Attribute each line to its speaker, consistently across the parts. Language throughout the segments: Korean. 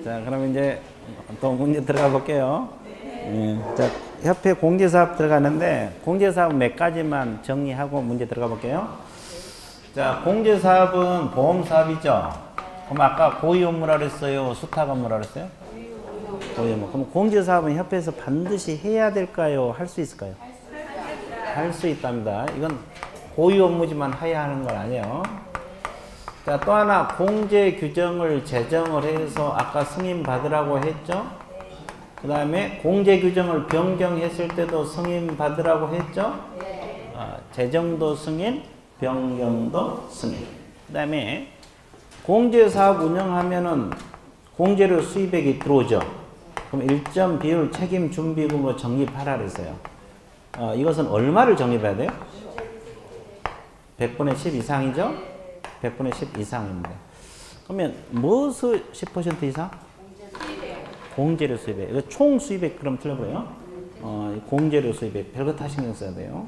Speaker 1: 자, 그럼 이제 또 문제 들어가 볼게요. 자, 협회 공제사업 들어가는데 공제사업 몇 가지만 정리하고 문제 들어가 볼게요. 자, 공제사업은 보험사업이죠. 그럼 아까 고유 업무라 그랬어요? 수탁 업무라 그랬어요? 고유 업무. 그럼 공제사업은 협회에서 반드시 해야 될까요? 할 수 있을까요? 할 수 있답니다. 이건 고유 업무지만 해야 하는 건 아니에요. 자, 또 하나 공제 규정을 제정을 해서 아까 승인 받으라고 했죠. 그 다음에 공제 규정을 변경했을 때도 승인 받으라고 했죠. 제정도 승인, 변경도 승인. 그 다음에 공제사업 운영하면은 공제료 수입액이 들어오죠. 그럼 일정 비율 책임 준비금으로 적립하라 그랬어요. 이것은 얼마를 적립해야 돼요? 100분의 10 이상이죠? 100분의 10 이상입니다. 그러면 무엇을 10% 이상? 공제료 수입액. 이거 총 수입액 그럼 틀려버려요. 공제료 수입액. 별거 다 신경 써야 돼요.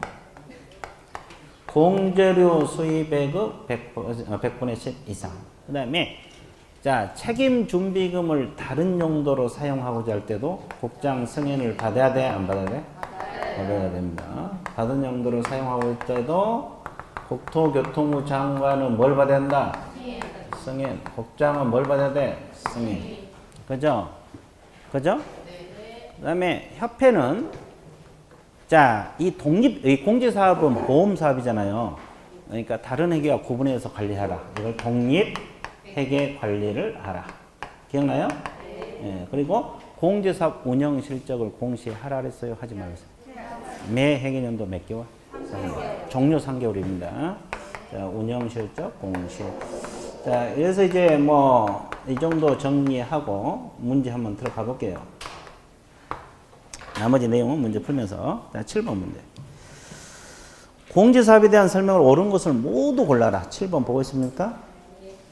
Speaker 1: 공제료 수입액의 100분의 10 이상. 그 다음에 자, 책임 준비금을 다른 용도로 사용하고자 할 때도 국장 승인을 받아야 돼? 안 받아야 돼? 받아야 됩니다. 다른 용도로 사용하고 있을 때도 국토교통부 장관은 뭘 받아야 한다? 승인. 국장은 뭘 받아야 돼? 승인. 그죠? 그죠? 그 다음에 협회는 자, 이 공제사업은 보험사업이잖아요. 그러니까 다른 회계와 구분해서 관리하라. 이걸 독립회계 관리를 하라. 기억나요? 네. 그리고 공제사업 운영 실적을 공시하라 그랬어요? 하지 말았어요? 매 회계년도 몇 개월? 3개월. 종료 3개월입니다. 자, 운영 실적 공시. 자, 그래서 이제 뭐 이 정도 정리하고 문제 한번 들어가 볼게요. 나머지 내용은 문제 풀면서. 자, 7번 문제. 공제사업에 대한 설명을 옳은 것을 모두 골라라. 7번 보고 있습니까?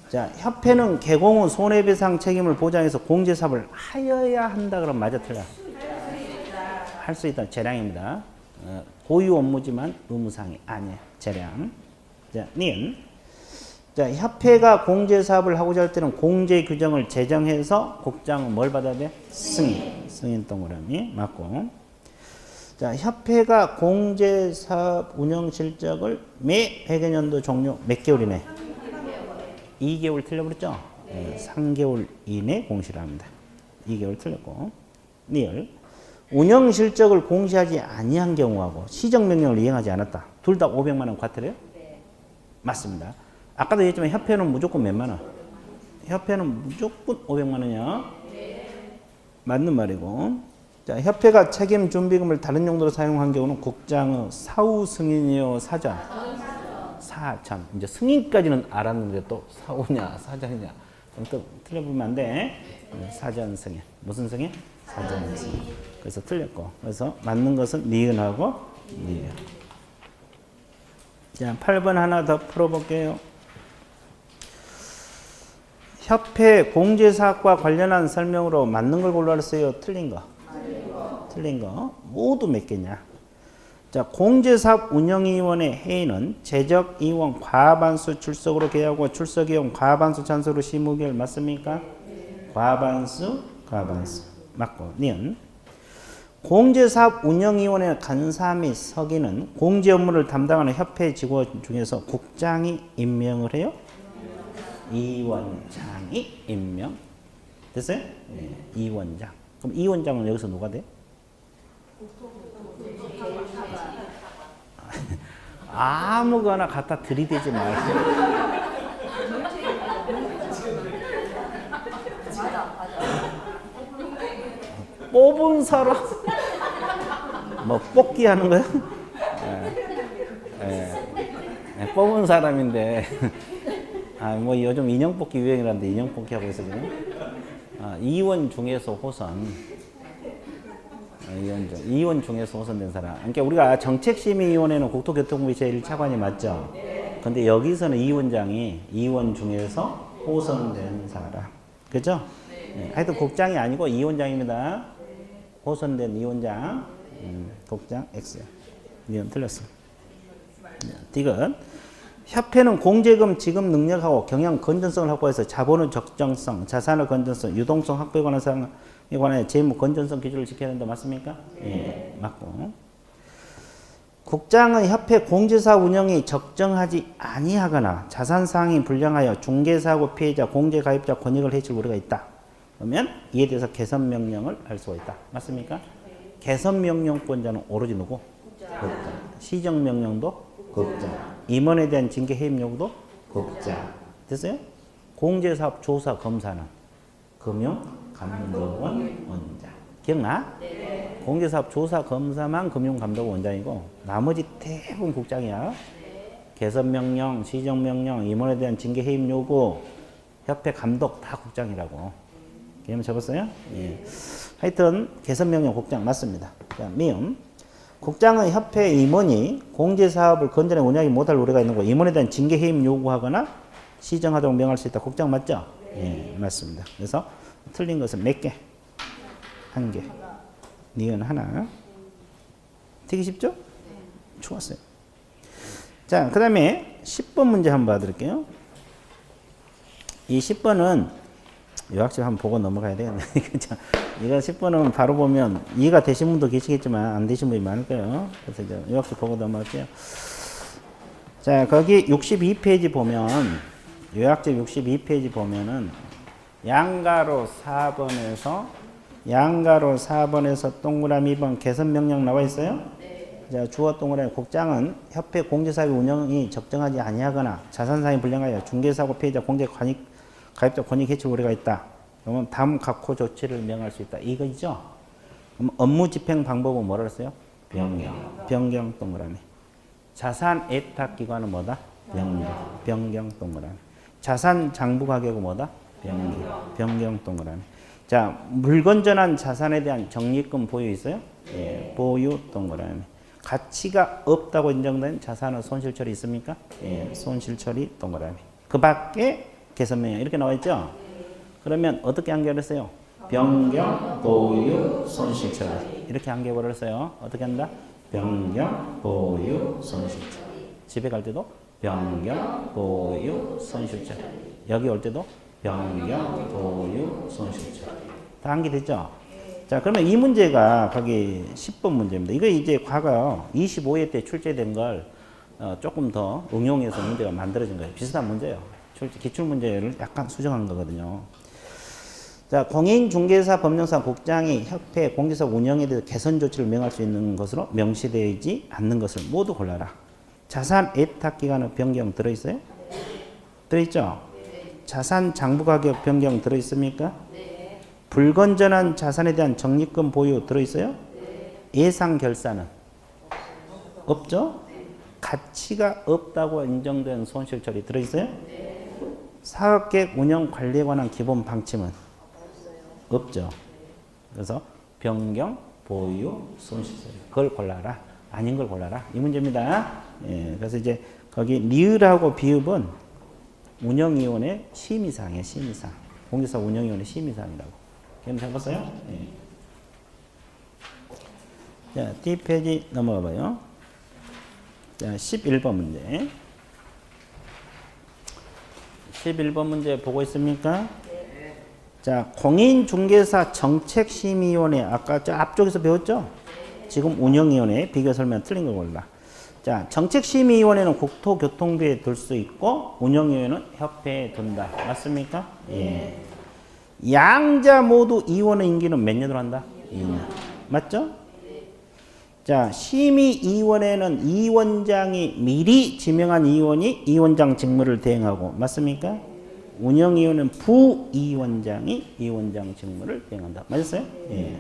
Speaker 1: 자, 협회는 개공후 손해배상 책임을 보장해서 공제사업을 하여야 한다. 그럼 맞아 틀려? 할 수 있다. 재량입니다. 고유 업무지만 의무사항이 아니에요. 재량. 자, 니은. 자, 협회가 공제사업을 하고자 할 때는 공제 규정을 제정해서 국장은 뭘 받아야 돼? 승인. 승인 동그라미 맞고. 자, 협회가 공제사업 운영 실적을 매 회계년도 종료 몇 개월이네? 2개월 틀려버렸죠? 3개월 이내 공시를 합니다. 2개월 틀렸고. 니을. 운영 실적을 공시하지 아니한 경우하고 시정명령을 이행하지 않았다. 둘 다 500만 원 과태료요? 네. 맞습니다. 아까도 얘기했지만 협회는 무조건 몇만 원? 협회는 무조건 500만 원이야. 네. 맞는 말이고. 자, 협회가 책임 준비금을 다른 용도로 사용한 경우는 국장의 사후 승인이요, 사전? 사전. 이제 승인까지는 알았는데 또 사후냐, 사전이냐. 또 틀려보면 안 돼. 사전 승인. 무슨 승인? 사전 승인. 그래서 틀렸고. 그래서 맞는 것은 니은하고 니은. 자, 8번 하나 더 풀어볼게요. 협회 공제사업과 관련한 설명으로 맞는 걸 골라냈어요? 틀린 거? 틀린 거. 모두 몇 개냐? 자, 공제사업 운영위원회 회의는 재적위원 과반수 출석으로 개하고 출석위원 과반수 찬성으로 심의결 맞습니까? 과반수 맞고. 니은. 공제사업 운영위원회 간사 및 서기는 공제 업무를 담당하는 협회 직원 중에서 국장이 임명을 해요? 이원장이 임명. 됐어요? 네. 이원장. 그럼 이원장은 여기서 누가 돼? 아무거나 갖다 들이대지 말고. 뽑은 사람. 뭐 뽑기 하는 거야? 뽑은 사람인데. 뭐 요즘 인형 뽑기 유행이라는데 인형 뽑기 하고 있어 지금. 이원 중에서 호선. 이원 중에서 호선된 사람. 그러니까 우리가 정책심의위원회는 국토교통부 제1차관이 맞죠? 근데 여기서는 이원장이 이원 중에서 호선된 사람. 그죠? 네. 하여튼 국장이 아니고 이원장입니다. 호선된 이원장. 국장 X. 이건 틀렸어. 디귿. 협회는 공제금 지급 능력하고 경영 건전성을 확보해서 자본의 적정성, 자산의 건전성, 유동성 확보에 관한 사항에 관해 재무 건전성 기준을 지켜야 된다. 맞습니까? 예, 맞고. 국장의 협회 공제사 운영이 적정하지 아니하거나 자산 사항이 불량하여 중개사고 피해자, 공제 가입자 권익을 해칠 우려가 있다. 그러면 이에 대해서 개선 명령을 할 수가 있다. 맞습니까? 개선 명령권자는 오로지 누구? 국장. 시정 명령도 국장. 임원에 대한 징계 해임 요구도 국장. 됐어요? 공제사업 조사 검사는 금융감독원 원장. 기억나? 네. 공제사업 조사 검사만 금융감독원 원장이고 나머지 대부분 국장이야. 네. 개선 명령, 시정 명령, 임원에 대한 징계 해임 요구, 협회 감독 다 국장이라고. 개념 적었어요? 예. 하여튼 개선 명령 국장 맞습니다. 자, 미음. 국장의 협회 임원이 공제사업을 건전하게 운영하지 못할 우려가 있는 거 임원에 대한 징계 해임 요구하거나 시정하도록 명할 수 있다. 국장 맞죠? 네. 예, 맞습니다. 그래서 틀린 것은 몇 개? 한 개. 니은 하나. 되게 쉽죠? 좋았어요. 자, 그 다음에 10번 문제 한번 봐드릴게요. 이 10번은 요약집 한번 보고 넘어가야 되겠네. 이거 10번은 바로 보면 이해가 되신 분도 계시겠지만 안 되신 분이 많을 거예요. 그래서 이제 요약집 보고 넘어갈게요. 자, 거기 62페이지 보면, 요약집 62페이지 보면은 양가로 4번에서 동그라미 2번 개선 명령 나와 있어요? 네. 자, 주어 동그라미 국장은 협회 공제사업 운영이 적정하지 아니하거나 자산사항이 불량하여 중개사고 피해자 공제 가입자 권익 해칠 우려가 있다. 그러면 다음 각호 조치를 명할 수 있다. 이거죠? 그럼 업무 집행 방법은 뭐라 그랬어요? 변경 동그라미. 자산 애탁 기관은 뭐다? 변경 동그라미. 자산 장부 가격은 뭐다? 변경 동그라미. 자, 물건 전환 자산에 대한 적립금 보유 있어요? 예, 보유 동그라미. 가치가 없다고 인정된 자산의 손실 처리 있습니까? 예, 손실 처리 동그라미. 그 밖에 개선 명령 이렇게 나와 있죠? 그러면 어떻게 한결했어요? 변경, 보유, 손실 처리. 이렇게 한겨버렸어요. 어떻게 한다? 변경, 보유, 손실 처리. 집에 갈 때도 변경, 보유, 손실 처리. 여기 올 때도 변경, 보유, 손실 처리. 다 한개됐죠? 자, 그러면 이 문제가 거기 10번 문제입니다. 이거 이제 과거 25회 때 출제된 걸 조금 더 응용해서 문제가 만들어진 거예요. 비슷한 문제예요. 기출문제를 약간 수정한 거거든요. 자, 공인중개사 법령상 국장이 협회 공제사업 운영에 대해서 개선 조치를 명할 수 있는 것으로 명시되지 않는 것을 모두 골라라. 자산 애탁 기간의 변경 들어있어요? 네. 들어있죠? 네. 자산 장부 가격 변경 들어있습니까? 네. 불건전한 자산에 대한 적립금 보유 들어있어요? 네. 예상 결산은? 없죠? 네. 가치가 없다고 인정된 손실 처리 들어있어요? 네. 사업계획 운영 관리에 관한 기본 방침은? 없죠. 그래서 변경, 보유, 손실 처리. 그걸 골라라. 아닌 걸 골라라. 이 문제입니다. 예, 그래서 이제 거기 리을하고 비읍은 운영위원회 심의사항이에요. 심의사항. 공제사 운영위원회 심의사항이라고. 기억 잡았어요? 예. 자, 뒷페이지 넘어가 봐요. 자, 11번 문제. 11번 문제 보고 있습니까? 네. 자, 공인중개사 정책심의위원회 아까 저 앞쪽에서 배웠죠? 네. 지금 운영위원회 비교 설명 틀린 거 골라. 자, 정책심의위원회는 국토교통부에 둘 수 있고 운영위원회는 협회에 둔다. 맞습니까? 네. 예. 양자 모두 이원의 임기는 몇 년으로 한다? 2년. 맞죠? 네. 자, 심의위원회는 위원장이 미리 지명한 위원이 위원장 직무를 대행하고 맞습니까? 운영위원회는 부위원장이 위원장 직무를 대행한다. 맞았어요? 예.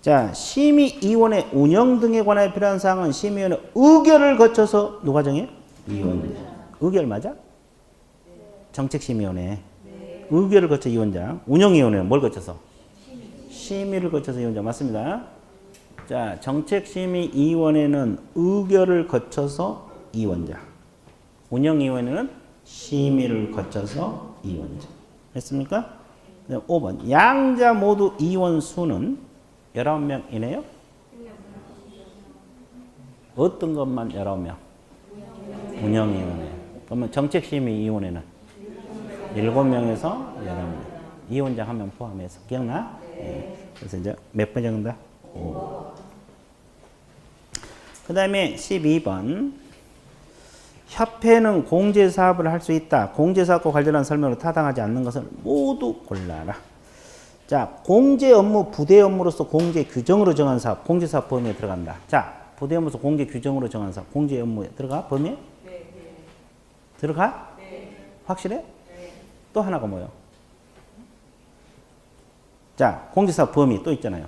Speaker 1: 자, 심의위원회 운영 등에 관하여 필요한 사항은 심의위원회 의결을 거쳐서 누가 정해요? 위원장. 의결 맞아? 정책심의위원회. 의결을 거쳐 위원장. 운영위원회는 뭘 거쳐서? 심의를 거쳐서 위원장. 맞습니다. 자, 정책심의위원회는 의결을 거쳐서 위원장. 운영위원회는 심의를 거쳐서 위원장. 했습니까? 5번. 양자 모두 위원 수는 19명이네요? 어떤 것만 19명? 운영위원회. 그러면 정책심의위원회는 7명에서 11명. 위원장 한 명 포함해서. 기억나? 그래서 이제 몇 번 정도? 그 다음에 12번. 협회는 공제사업을 할 수 있다. 공제사업과 관련한 설명으로 타당하지 않는 것을 모두 골라라. 자, 공제 업무, 부대 업무로서 공제 규정으로 정한 사업, 공제사업 범위에 들어간다. 자, 부대 업무로서 공제 규정으로 정한 사업, 공제 업무에 들어가? 범위에? 네. 들어가? 네. 확실해? 네. 또 하나가 뭐예요? 자, 공제사업 범위 또 있잖아요.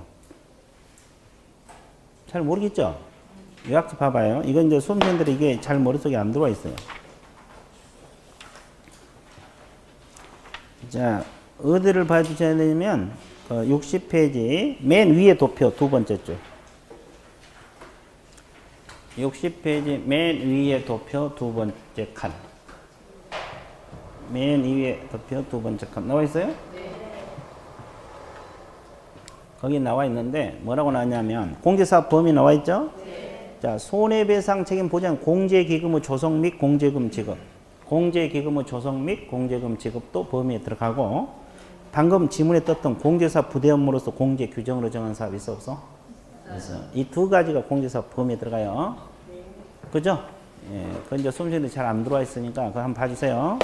Speaker 1: 잘 모르겠죠? 요약집 봐봐요. 이건 이제 수험생들이 이게 잘 머릿속에 안 들어와 있어요. 자, 어디를 봐주셔야 되냐면, 60페이지 맨 위에 도표 두 번째 줄. 60페이지 맨 위에 도표 두 번째 칸. 맨 위에 도표 두 번째 칸. 나와 있어요? 네. 거기 나와 있는데, 뭐라고 나왔냐면, 공제사업 범위 나와 있죠? 네. 자, 손해배상 책임 보장 공제기금의 조성 및 공제금 지급. 공제기금의 조성 및 공제금 지급도 범위에 들어가고, 방금 지문에 떴던 공제사업 부대 업무로서 공제 규정으로 정한 사업이 있어 없어? 그래서 이 두 가지가 공제사업 범위에 들어가요. 그죠? 예, 그건 이제 수험생들이 잘 안 들어와 있으니까 그거 한번 봐주세요.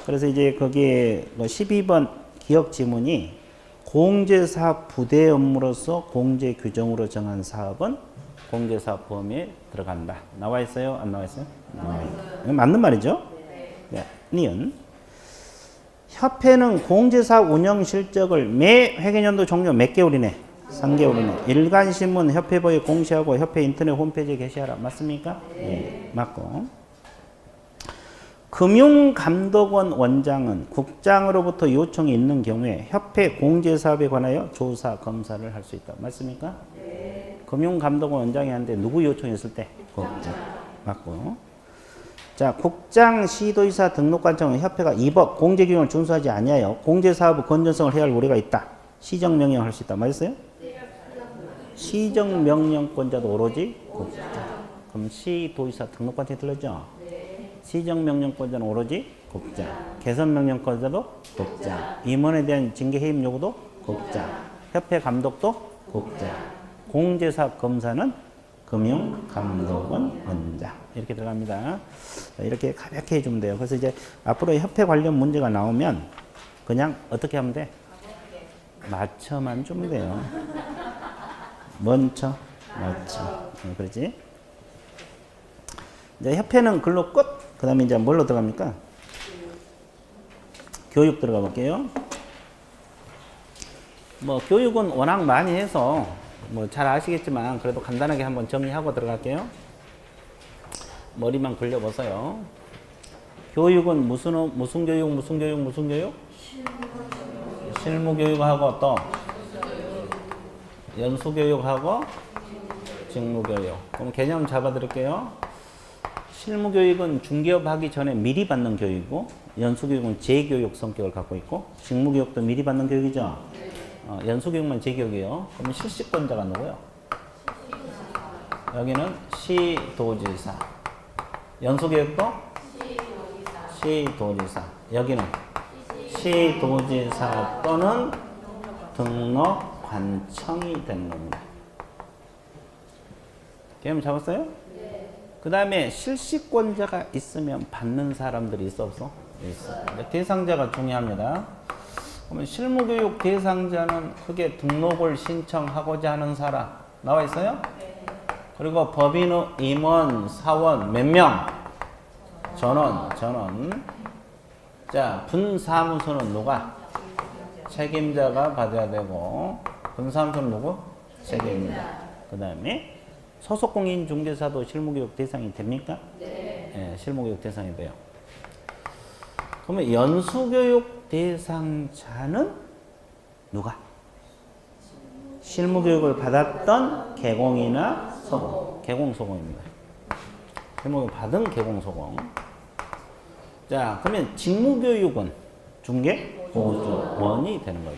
Speaker 1: 그래서 이제 거기에 12번 기억 지문이 공제사업 부대 업무로서 공제 규정으로 정한 사업은 공제사업 범위에 들어간다. 나와 있어요? 안 나와 있어요? 나와 있어요. 맞는 말이죠? 네. 니은. 협회는 공제사업 운영 실적을 매 회계연도 종료 몇 개월이네? 3개월이네. 일간신문 협회보에 공시하고 협회 인터넷 홈페이지에 게시하라. 맞습니까? 네. 맞고. 금융감독원 원장은 국장으로부터 요청이 있는 경우에 협회 공제사업에 관하여 조사, 검사를 할 수 있다. 맞습니까? 네. 금융감독원 원장이 하는데 누구 요청이 있을 때? 국장. 맞고. 자, 국장, 시도의사 등록관청은 협회가 입법, 공제규정을 준수하지 아니하여 공제사업의 건전성을 해야 할 우려가 있다. 시정명령을 할 수 있다. 맞았어요? 네. 시정명령권자도 오로지 국장. 그럼 시도의사 등록관청에 들렸죠? 네. 시정명령권자는 오로지 국장. 개선명령권자도 국장. 임원에 대한 징계해임 요구도 국장. 협회 감독도 국장. 공제사업 검사는 금융감독원 원장. 이렇게 들어갑니다. 이렇게 가볍게 해주면 돼요. 그래서 이제 앞으로 협회 관련 문제가 나오면 그냥 어떻게 하면 돼? 맞춰만 주면 돼요. 먼저 맞춰. 그렇지? 이제 협회는 글로 끝. 그 다음에 이제 뭘로 들어갑니까? 교육 들어가 볼게요. 뭐 교육은 워낙 많이 해서 뭐 잘 아시겠지만 그래도 간단하게 한번 정리하고 들어갈게요. 머리만 굴려보세요. 교육은 무슨 교육? 실무교육하고 또 연수교육하고 직무교육. 그럼 개념 잡아드릴게요. 실무교육은 중개업 하기 전에 미리 받는 교육이고, 연수교육은 재교육 성격을 갖고 있고, 직무교육도 미리 받는 교육이죠. 연수교육만 재교육이에요. 그러면 실시권자가 누구요? 여기는 시도지사. 연수교육도 시도지사. 여기는 시도지사 또는 등록관청이 되는 겁니다. 개념 잡았어요? 네. 그 다음에 실시권자가 있으면 받는 사람들이 있어 없어? 있어. 대상자가 중요합니다. 그러면 실무교육 대상자는 크게 등록을 신청하고자 하는 사람 나와 있어요? 네. 그리고 법인, 임원, 사원 몇 명? 전원. 자, 분사무소는 누가? 책임자가 받아야 되고, 분사무소는 누구? 책임자. 그 다음에 소속공인중개사도 실무교육 대상이 됩니까? 네. 네, 실무교육 대상이 돼요. 그러면 연수교육 대상자는 누가? 실무교육을 받았던 개공이나 소공. 개공소공입니다. 실무교육 받은 개공소공. 자, 그러면 직무교육은 중개보조원이 되는 거지.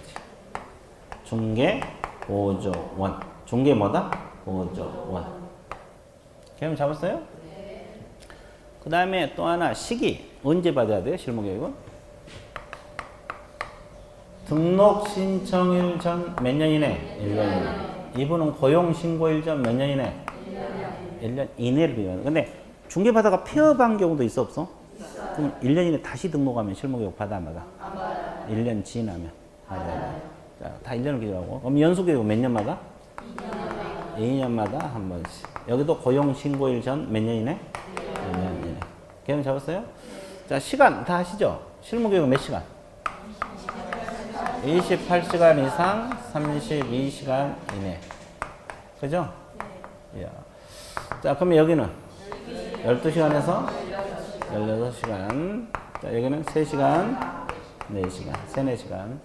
Speaker 1: 중개보조원. 중개 뭐다? 보조원. 개념 잡았어요? 네. 그 다음에 또 하나 시기. 언제 받아야 돼요? 실무교육은? 등록 신청일 전 몇 년 이내? 1년 이내. 이분은 고용 신고일 전 몇 년 이내? 1년 이내를 비교하는. 근데 중개받아가 폐업한 경우도 있어 없어? 그럼 1년 이내 다시 등록하면 실무교육 받아 안 받아? 1년 지나면 받아요. 자, 다 1년을 기준하고. 그럼 연수교육 몇 년마다? 2년마다 한 번씩. 여기도 고용 신고일 전 몇 년 이내? 1년 이내. 개념 잡았어요? 자, 시간 다 하시죠? 실무교육 몇 시간? 28시간 이상 32시간 이내. 그죠? 네. 자, 그럼 여기는 12시간에서 16시간. 자, 여기는 3시간, 4시간, 3, 4시간.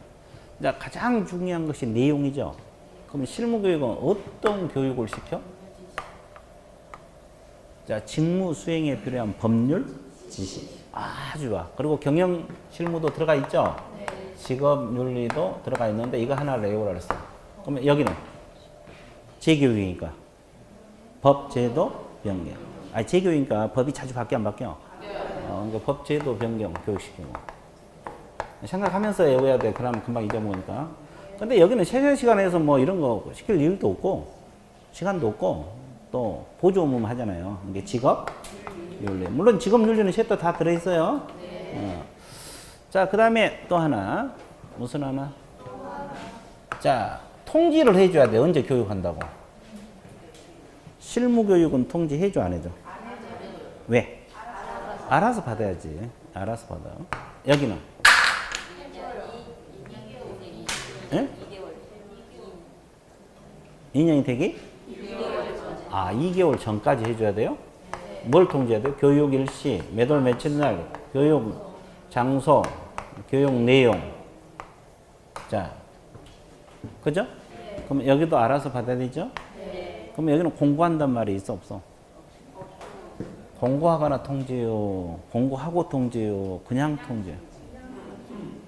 Speaker 1: 자, 가장 중요한 것이 내용이죠. 그럼 실무교육은 어떤 교육을 시켜? 자, 직무 수행에 필요한 법률, 지식. 아주 좋아. 그리고 경영 실무도 들어가 있죠? 직업 윤리도 들어가 있는데 이거 하나를 외우라 그랬어. 그러면 여기는 재교육이니까 법, 제도, 변경. 아니, 재교육이니까 법이 자주 바뀌어 안 바뀌어? 그러니까 법, 제도, 변경 교육시키고. 생각하면서 외워야 돼. 그러면 금방 잊어먹으니까. 근데 여기는 세세시간에서 뭐 이런 거 시킬 이유도 없고 시간도 없고 또 보조업무 하잖아요. 이게 직업 윤리. 물론 직업 윤리는 셋 다 들어있어요. 자, 그 다음에 또 하나. 무슨 하나? 자, 통지를 해줘야 돼. 언제 교육한다고? 실무교육은 통지해줘, 안 해줘? 왜? 알아서 받아야지. 알아서 받아. 여기는? 예? 2년이 되기? 아, 2개월 전까지 해줘야 돼요? 뭘 통지해야 돼요? 교육 일시, 몇 월 며칠 날, 교육 장소, 교육 내용. 자, 그죠? 그럼 여기도 알아서 받아야 되죠? 그럼 여기는 공고한단 말이 있어, 없어? 공고하거나 통지요, 공고하고 통지요, 그냥 통지요.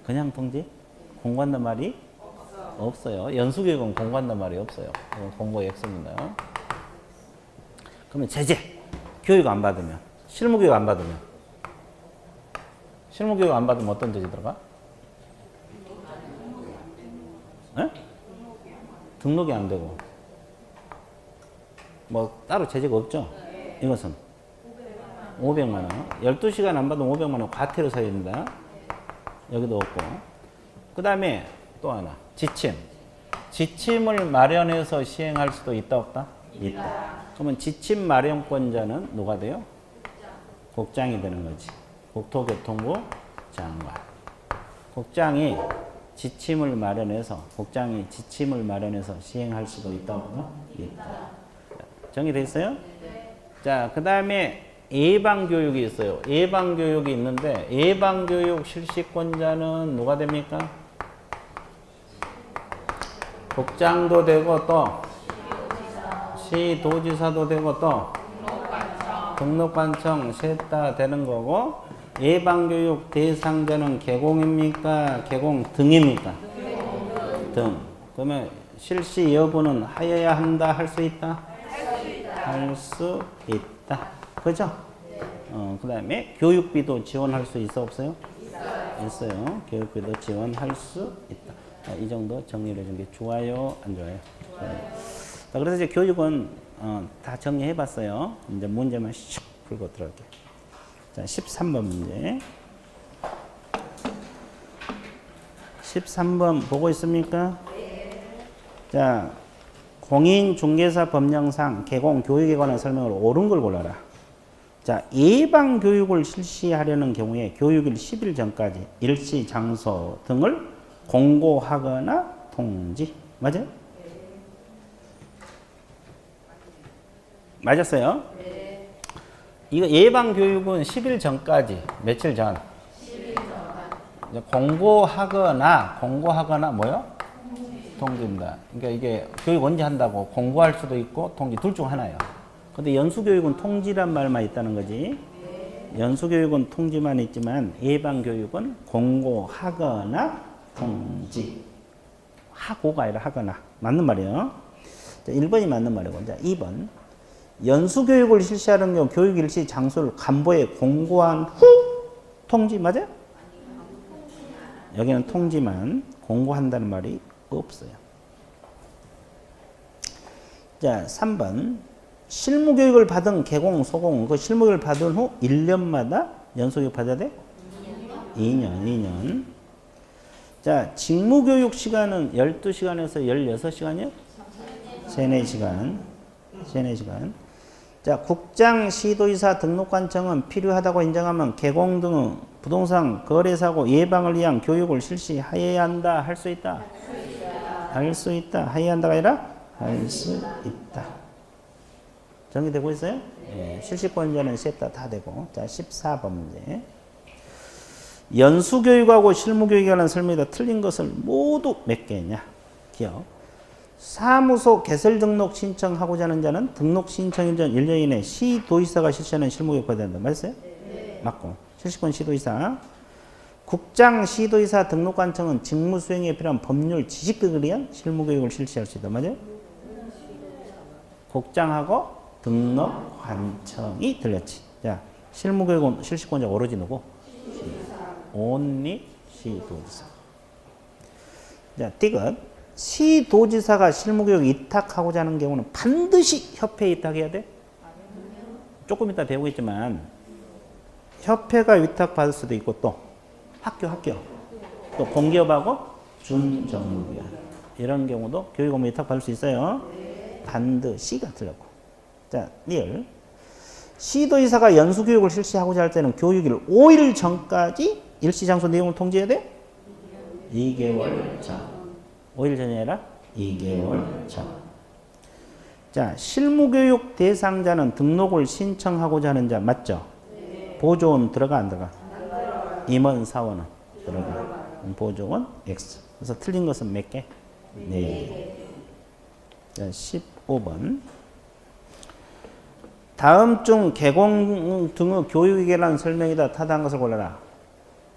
Speaker 1: 그냥 통지? 공고한단 말이 없어요. 연수교육은 공고한단 말이 없어요. 공고의 액수입니다. 그러면 제재. 교육 안 받으면. 실무교육 안 받으면. 실무교육 안 받으면 어떤 제재 들어가? 네? 등록이 안 되고. 뭐 따로 제재가 없죠? 이것은 500만 원. 12시간 안 받으면 500만 원 과태료 서야 됩니다. 여기도 없고. 그 다음에 또 하나. 지침. 지침을 마련해서 시행할 수도 있다 없다? 있다. 그러면 지침 마련권자는 누가 돼요? 국장이 되는 거지. 국토교통부 장관. 국장이 지침을 마련해서 시행할 수도 있다 없다? 있다. 정리됐어요? 자, 그 다음에 예방교육이 있어요. 예방교육이 있는데 예방교육 실시권자는 누가 됩니까? 국장도 되고 또 시도지사도 되고 또 등록관청 셋 다 되는 거고, 예방교육 대상자는 개공입니까? 개공 등입니까? 등. 그러면 실시 여부는 하여야 한다, 할 수 있다? 할 수 있다. 그죠? 그 다음에 교육비도 지원할 수 있어, 없어요? 있어요. 교육비도 지원할 수 있다. 자, 이 정도 정리를 해준 게 좋아요, 안 좋아요? 좋아요. 자, 그래서 이제 교육은 다 정리해 봤어요. 이제 문제만 슉 풀고 들어갈게요. 자, 13번 문제. 13번 보고 있습니까? 자, 공인중개사 법령상 개공 교육에 관한 설명을 옳은 걸 골라라. 자, 예방교육을 실시하려는 경우에 교육일 10일 전까지 일시, 장소 등을 공고하거나 통지. 맞아요? 맞았어요? 네. 이거 예방교육은 10일 전까지, 며칠 전? 10일 전. 공고하거나 뭐요? 통지입니다. 그러니까 이게 교육 언제 한다고 공고할 수도 있고 통지, 둘 중 하나예요. 근데 연수교육은 통지란 말만 있다는 거지. 연수교육은 통지만 있지만 예방교육은 공고하거나 통지. 하고가 아니라 하거나. 맞는 말이에요. 자, 1번이 맞는 말이고. 자, 2번. 연수교육을 실시하는 경우 교육 일시 장소를 간부에 공고한 후 통지 맞아요? 여기는 통지만 공고한다는 말이 없어요. 자, 3번. 실무교육을 받은 개공, 소공, 그 실무교육을 받은 후 1년마다 연수교육 받아야 돼? 2년. 자, 직무교육 시간은 12시간에서 16시간이요? 3-4시간. 자, 국장, 시도의사, 등록관청은 필요하다고 인정하면 개공 등 부동산 거래사고 예방을 위한 교육을 실시하여야 한다. 할 수 있다. 할 수 있다. 하여야 한다가 아니라 할 수 있다. 정리되고 있어요? 네. 실시권자는 셋 다 되고. 자, 14번 문제. 연수교육하고 실무교육에 관한 설명이 다 틀린 것을 모두 몇 개냐? 기억. 사무소 개설 등록 신청하고자 하는 자는 등록 신청일 전 1년 이내 시도의사가 실시하는 실무교육 받아야 한다. 맞았어요? 네. 맞고. 실시권 시도의사. 국장, 시도의사, 등록관청은 직무 수행에 필요한 법률 지식들을 위한 실무교육을 실시할 수 있다. 맞아요? 국장하고 등록관청이 들렸지. 자, 실무교육은 실시권자가 오로지 누구? 온리 시도지사. 자, 띠긋. 시도지사가 실무교육 위탁하고자 하는 경우는 반드시 협회에 위탁해야 돼? 조금 이따 배우겠지만 협회가 위탁받을 수도 있고 또 학교 또 공기업하고 준정부기관 이런 경우도 교육 업무 위탁받을 수 있어요. 반드시가 틀렸고. 자, 리얼. 시도지사가 연수교육을 실시하고자 할 때는 교육일 5일 전까지 일시장소 내용을 통지해야 돼? 2개월 전. 5일 전이 아니라 2개월 전. 자, 실무교육 대상자는 등록을 신청하고자 하는 자 맞죠? 네. 보조원 들어가 안 들어가? 임원 사원은 들어가. 보조원 X. 그래서 틀린 것은 몇 개? 네. 자, 15번. 다음 중 개공 등의 교육에 관한 설명이다. 타당한 것을 골라라.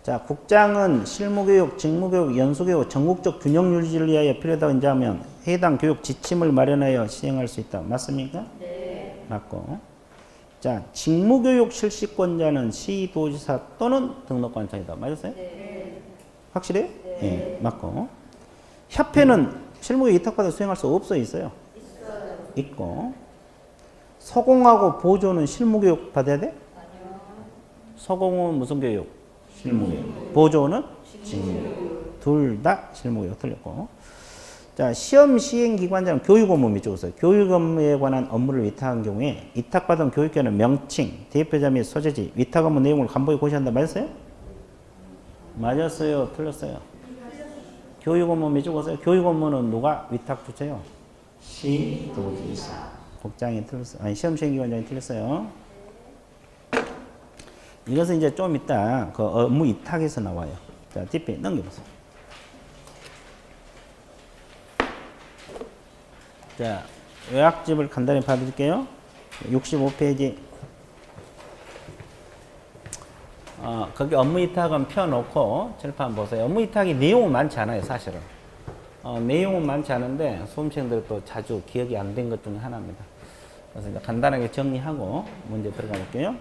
Speaker 1: 자, 국장은 실무교육, 직무교육, 연수교육, 전국적 균형 유지를 위하여 필요하다고 인정하면 해당 교육 지침을 마련하여 시행할 수 있다. 맞습니까? 네. 맞고. 자, 직무교육 실시권자는 시도지사 또는 등록관청이다. 맞았어요? 네. 확실해요? 네. 네. 맞고. 협회는 실무교육 위탁받아 수행할 수 없어 있어요? 있어요. 있고. 서공하고 보조는 실무교육 받아야 돼? 아니요. 서공은 무슨 교육? 실무교육. 보조는 직무교육. 둘 다 실무교육 틀렸고. 자, 시험 시행 기관자는 교육 업무 밑에 오세요. 교육 업무에 관한 업무를 위탁한 경우에 위탁받은 교육기관의 명칭, 대표자 및 소재지, 위탁 업무 내용을 간보에 고시한다. 맞았어요? 맞았어요? 틀렸어요? 교육 업무 밑에 오세요. 교육 업무는 누가 위탁 주체요? 시도지사. 국장이 틀렸어요. 아니, 시험 시행 기관장이 틀렸어요. 이것은 이제 좀 이따 그 업무 위탁에서 나와요. 자, 뒷페이지 넘겨보세요. 자, 요약집을 간단히 봐드릴게요. 65페이지. 거기 업무 위탁은 펴놓고 칠판 보세요. 업무 위탁이 내용은 많지 않아요, 사실은. 내용은 많지 않은데 수험생들이 또 자주 기억이 안 된 것 중에 하나입니다. 그래서 이제 간단하게 정리하고 문제 들어가 볼게요.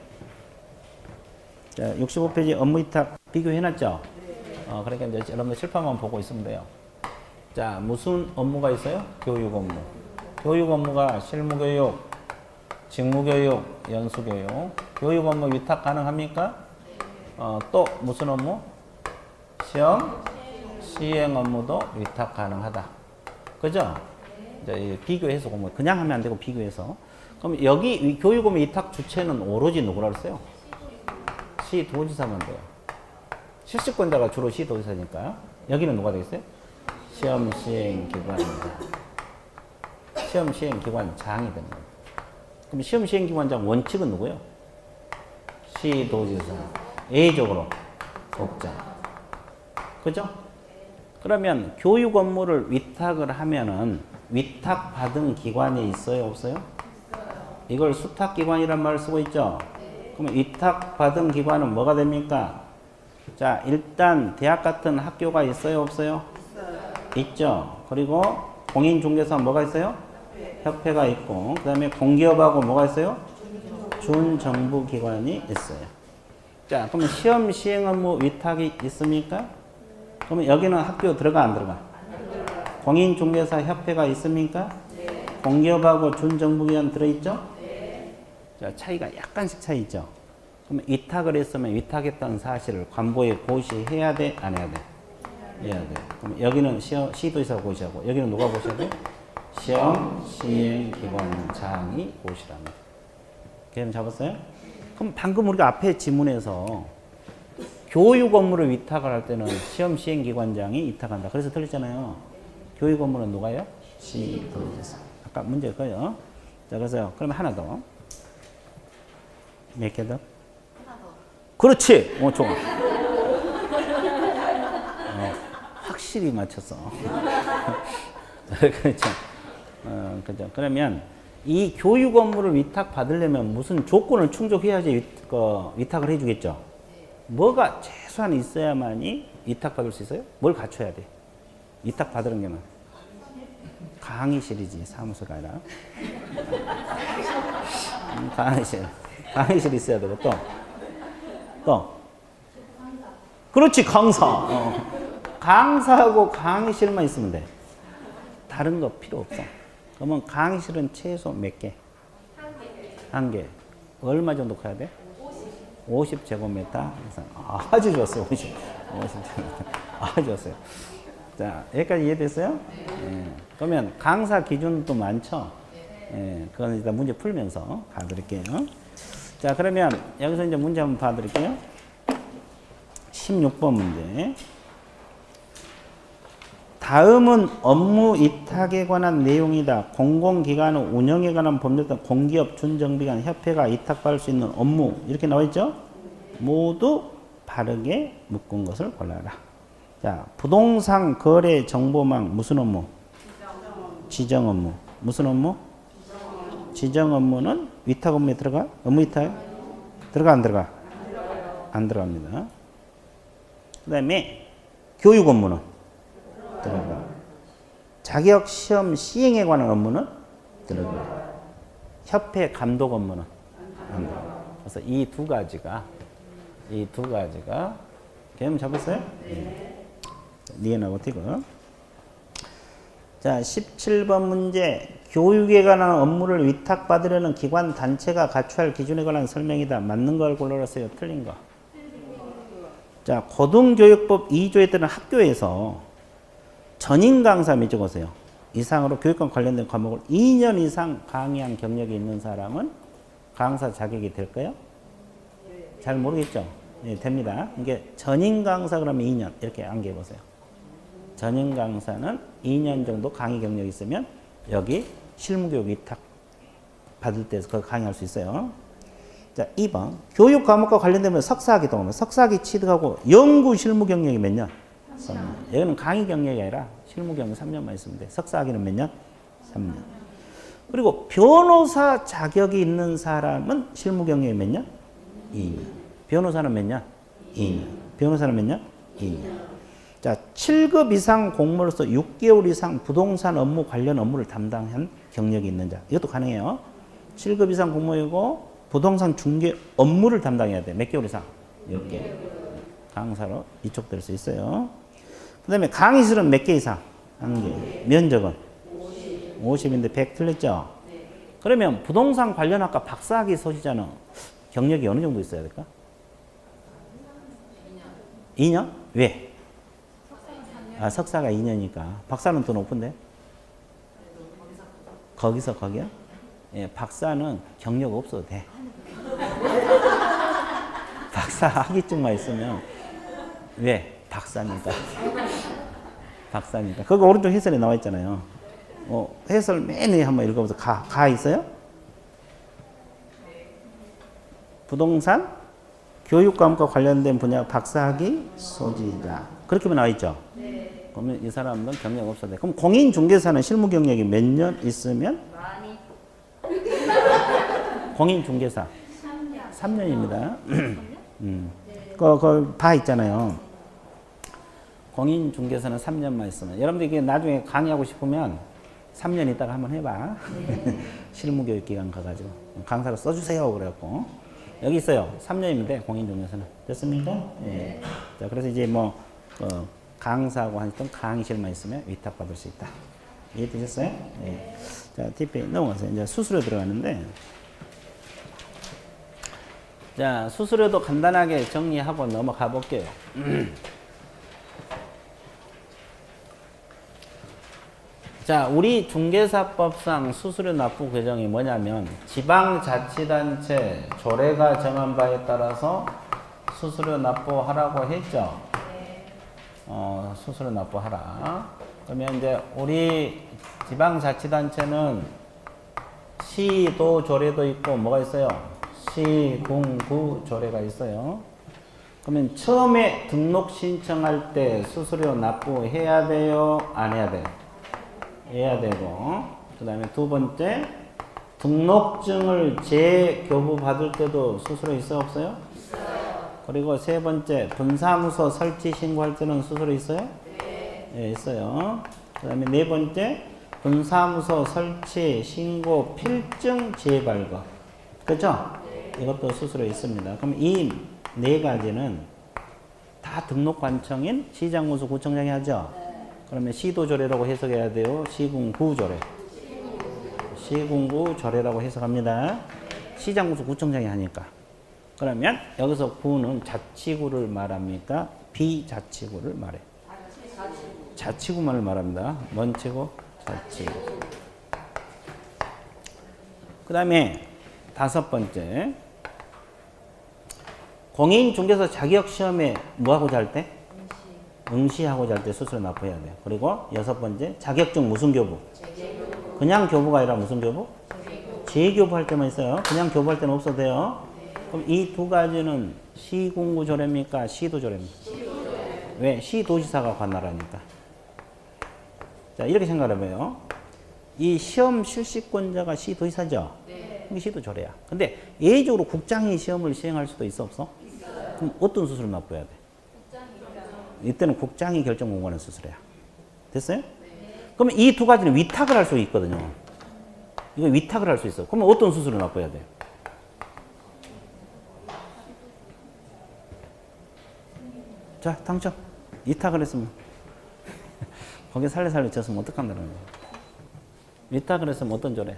Speaker 1: 자, 65페이지 업무 위탁 비교해놨죠? 그러니까 이제 여러분들 칠판만 보고 있으면 돼요. 자, 무슨 업무가 있어요? 교육 업무. 교육 업무가 실무교육, 직무교육, 연수교육. 교육 업무 위탁 가능합니까? 또 무슨 업무? 시험 시행 업무도 위탁 가능하다. 그죠? 이제 비교해서 공부. 그냥 하면 안 되고 비교해서. 그럼 여기 교육 업무 위탁 주체는 오로지 누구라 그랬어요? 시도지사만 돼요. 실시권자가 주로 시도지사니까요. 여기는 누가 되겠어요? 시험 시행 기관입니다. 시험 시행 기관장이 됩니다. 그럼 시험 시행 기관장 원칙은 누구예요? 시도지사. A적으로 국장. 그죠? 그러면 교육 업무를 위탁을 하면은 위탁받은 기관이 있어요? 없어요? 이걸 수탁기관이란 말을 쓰고 있죠? 그러면 위탁받은 기관은 뭐가 됩니까? 자, 일단 대학 같은 학교가 있어요? 없어요? 있어요. 있죠. 그리고 공인중개사 뭐가 있어요? 협회가 있고 그 다음에 공기업하고 뭐가 있어요? 준정부기관이 있어요. 자, 그러면 시험 시행 업무 위탁이 있습니까? 그러면 여기는 학교 들어가 안 들어가? 공인중개사 협회가 있습니까? 공기업하고 준정부기관 들어있죠? 자, 차이가 약간씩 차이 있죠? 그러면 위탁을 했으면 위탁했다는 사실을 관보에 고시해야 돼? 안 해야 돼? 해야 돼. 그럼 여기는 시도의사가 고시하고 여기는 누가 고시해야 돼? 시험 시행기관장이 고시랍니다. 개념 잡았어요? 그럼 방금 우리가 앞에 지문에서 교육 업무를 위탁을 할 때는 시험 시행기관장이 위탁한다. 그래서 틀렸잖아요. 교육 업무는 누가요? 시도의사. 아까 문제 거요. 자, 그래서 그러면 하나 더. 몇 개 더? 하나 더. 그렇지. 좋아. 확실히 맞췄어. 그렇죠. 그죠. 그러면 이 교육 업무를 위탁 받으려면 무슨 조건을 충족해야지 위탁을 해주겠죠. 뭐가 최소한 있어야만이 위탁 받을 수 있어요? 뭘 갖춰야 돼? 위탁 받으는 게는 강의실이지 사무소가 아니라. 강의실 있어야 되고 또 그렇지 강사. 강사하고 강의실만 있으면 돼. 다른 거 필요 없어. 그러면 강의실은 최소 몇 개? 한 개. 얼마 정도 커야 돼? 50제곱미터. 아주 좋았어요. 50제곱미터. 아주 좋았어요. 자, 여기까지 이해됐어요? 네. 그러면 강사 기준도 많죠? 네. 그건 일단 문제 풀면서 봐드릴게요. 자, 그러면 여기서 이제 문제 한번 봐드릴게요. 16번 문제. 다음은 업무 위탁에 관한 내용이다. 공공기관의 운영에 관한 법률 등 공기업, 준정비관, 협회가 위탁받을 수 있는 업무 이렇게 나와 있죠? 모두 바르게 묶은 것을 골라라. 자, 부동산 거래 정보망 무슨 업무? 지정 업무. 무슨 업무? 지정 업무는 위탁 업무에 들어가? 업무 위탁? 들어가 안 들어가? 안 들어갑니다. 그 다음에 교육 업무는? 들어가. 자격 시험 시행에 관한 업무는 들어가. 협회 감독 업무는 안 들어가. 그래서 이 두 가지가 개념 잡았어요? 네. 니은하고 티그. 자, 17번 문제. 교육에 관한 업무를 위탁받으려는 기관 단체가 갖춰야 할 기준에 관한 설명이다. 맞는 걸 골라라어요. 틀린 거. 자, 고등교육법 2조에 따른 학교에서 전임 강사 몇 적으세요? 이상으로 교육과 관련된 과목을 2년 이상 강의한 경력이 있는 사람은 강사 자격이 될까요? 잘 모르겠죠? 네, 됩니다. 이게 전임 강사 그러면 2년 이렇게 암기해 보세요. 전임 강사는 2년 정도 강의 경력이 있으면 여기 실무교육 위탁 받을 때서 거기 강의할 수 있어요. 자, 2번 교육 과목과 관련되면 석사학위 동안 석사학위 취득하고 연구 실무 경력이 몇 년? 3년. 여기는 강의 경력이 아니라 실무 경력 3년만 있으면 돼. 석사학위는 몇 년? 3년. 그리고 변호사 자격이 있는 사람은 실무 경력이 몇 년? 2년. 변호사는 몇 년? 2년. 변호사는 몇 년? 2년. 자, 7급 이상 공무원으로서 6개월 이상 부동산 업무 관련 업무를 담당한 경력이 있는 자. 이것도 가능해요. 7급 이상 공무원이고 부동산 중개 업무를 담당해야 돼. 몇 개월 이상? 10개. 강사로 이촉될 수 있어요. 그 다음에 강의실은 몇 개 이상? 한 개. 면적은? 50인데 100 틀렸죠? 그러면 부동산 관련 학과 박사학위 소지자는 경력이 어느 정도 있어야 될까? 2년? 왜? 아, 석사가 2년이니까. 박사는 더 높은데? 거기서 거기야? 예, 박사는 경력 없어도 돼. 박사 학위증만 있으면 왜? 박사니까. 박사니까. 거기 오른쪽 해설에 나와 있잖아요. 해설 맨 위에 한번 읽어보세요. 가 있어요? 부동산 교육 과목과 관련된 분야 박사학위 소지자. 그렇게 나와 있죠? 네. 그러면 이 사람은 경력 없어도 돼. 그럼 공인중개사는 실무 경력이 몇 년 있으면? 많이. 공인중개사. 3년입니다. 그 봐 있잖아요. 공인중개사는 3년만 있으면. 여러분들 이게 나중에 강의하고 싶으면 3년 있다가 한번 해봐. 실무교육기관 가가지고 강사로 써주세요. 그래갖고 여기 있어요. 3년이면 돼. 공인중개사는. 됐습니까? 예. 자, 그래서 이제 뭐 강사하고 하던 강의실만 있으면 위탁받을 수 있다. 이해되셨어요? 예. 자, TP 넘어가서 이제 수수료 들어가는데, 자, 수수료도 간단하게 정리하고 넘어가 볼게요. 자, 우리 중개사법상 수수료 납부 규정이 뭐냐면 지방자치단체 조례가 정한 바에 따라서 수수료 납부하라고 했죠. 수수료 납부하라. 그러면 이제 우리 지방자치단체는 시도 조례도 있고 뭐가 있어요? 시군구 조례가 있어요. 그러면 처음에 등록 신청할 때 수수료 납부해야 돼요? 안 해야 돼요? 해야 되고, 그 다음에 두 번째, 등록증을 재교부 받을 때도 수수료 있어요? 없어요? 있어요. 그리고 세 번째, 분사무소 설치 신고할 때는 수수료 있어요? 네, 있어요. 그 다음에 네 번째, 분사무소 설치 신고 필증 재발급. 그죠? 이것도 수수료 있습니다. 그럼 이 네 가지는 다 등록관청인 시장군수 구청장이 하죠? 그러면 시도조례라고 해석해야 돼요. 시군구조례. 시군구조례라고 해석합니다. 시장군수 구청장이 하니까. 그러면 여기서 구는 자치구를 말합니까? 비자치구를 말해. 자치구만을 말합니다. 뭔 치구? 자치구. 그 다음에 다섯 번째. 공인중개사 자격시험에 뭐하고자 할 때? 응시하고자 할 때 수수료 납부해야 돼요. 그리고 여섯 번째, 자격증 무슨 교부? 재교부. 그냥 교부가 아니라 무슨 교부? 재교부 할 때만 있어요. 그냥 교부할 때는 없어도 돼요. 그럼 이 두 가지는 시군구 조례입니까? 시도 조례입니까? 왜? 시도지사가 관할하니까. 자, 이렇게 생각해봐요. 이 시험 실시권자가 시도지사죠? 네. 그게 시도 조례야. 근데 예외적으로 국장이 시험을 시행할 수도 있어, 없어? 있어요. 그럼 어떤 수수료 납부해야 돼? 이때는 국장이 결정 공고하는 수수료야. 됐어요? 네. 그러면 이 두 가지는 위탁을 할 수 있거든요. 이거 위탁을 할 수 있어. 그러면 어떤 수수료 납부해야 돼요? 자, 당첨. 위탁을 했으면 거기 살래살래 쳤으면 어떡한다는 거예요. 위탁을 했으면 어떤 조례?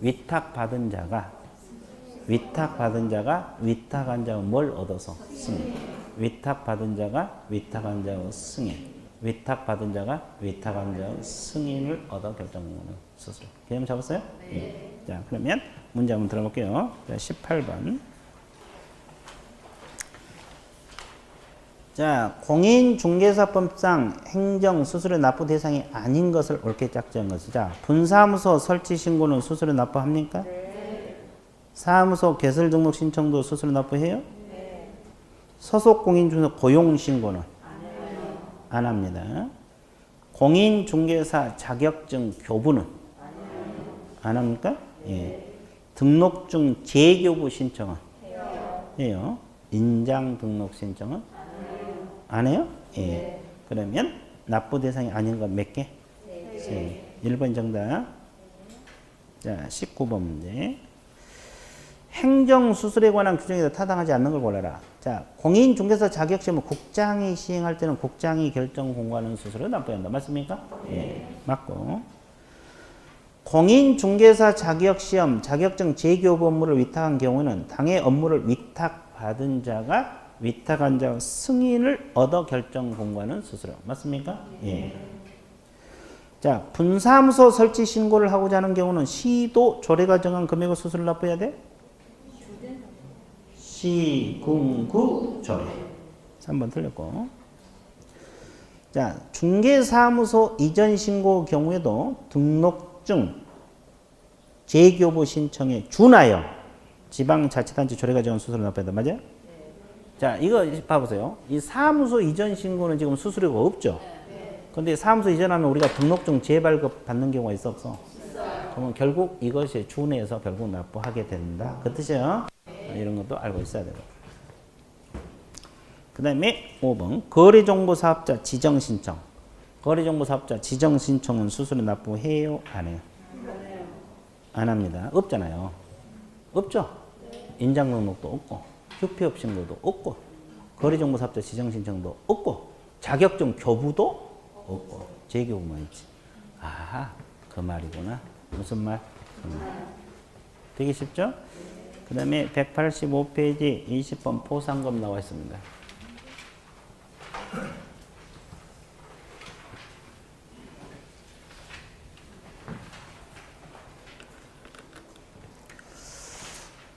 Speaker 1: 위탁받은 자가 위탁한 자가 뭘 얻어서? 승인. 위탁받은 자가 위탁한 자의 승인. 위탁받은 자가 위탁한 자의 승인을 얻어 결정하는 수수료. 개념 잡았어요? 네. 자, 그러면 문제 한번 들어볼게요. 자, 18번. 자, 공인중개사법상 행정 수수료 납부 대상이 아닌 것을 옳게 짝지은 것이죠. 자, 분사무소 설치 신고는 수수료 납부합니까? 네. 사무소 개설 등록 신청도 수수료 납부해요? 네. 소속 공인중개사 고용 신고는? 안 합니다. 공인중개사 자격증 교부는? 안 합니까? 예. 등록증 재교부 신청은? 해요. 인장 등록 신청은? 안 해요? 예. 네. 그러면 납부 대상이 아닌 건 몇 개? 네. 1번 정답. 자, 19번 문제. 행정수수료에 관한 규정에 타당하지 않는 걸 골라라. 자, 공인중개사 자격시험을 국장이 시행할 때는 국장이 결정 공고하는 수수료 납부해야 한다. 맞습니까? 예. 맞고. 공인중개사 자격시험, 자격증 재교부 업무를 위탁한 경우에는 당해 업무를 위탁받은 자가 위탁한 자 승인을 얻어 결정 공고하는 수수료. 맞습니까? 예. 자, 분사무소 설치 신고를 하고자 하는 경우는 시도 조례가 정한 금액의 수수료를 납부해야 돼? 시군구 조례. 3번 틀렸고. 자, 중개사무소 이전 신고 경우에도 등록증 재교부 신청에 준하여 지방자치단체 조례가 정한 수수료를 납부해야 돼. 맞아요? 자, 이거 봐보세요. 이 사무소 이전 신고는 지금 수수료가 없죠? 근데 사무소 이전하면 우리가 등록증 재발급 받는 경우가 있어, 없어? 그러면 결국 이것이 준해서 결국 납부하게 된다. 그 뜻이에요. 이런 것도 알고 있어야 되고. 그 다음에 5번. 거래정보사업자 지정신청. 거래정보사업자 지정 신청은 수수료 납부해요? 안 해요? 안 합니다. 없잖아요. 없죠? 인장 등록도 없고, 휴피업 신고도 없고, 거래정보사업자 지정 신청도 없고, 자격증 교부도 없고, 재교부만 있지. 아, 그 말이구나. 무슨 말? 되게 쉽죠? 그 다음에 185페이지 20번 포상금 나와 있습니다.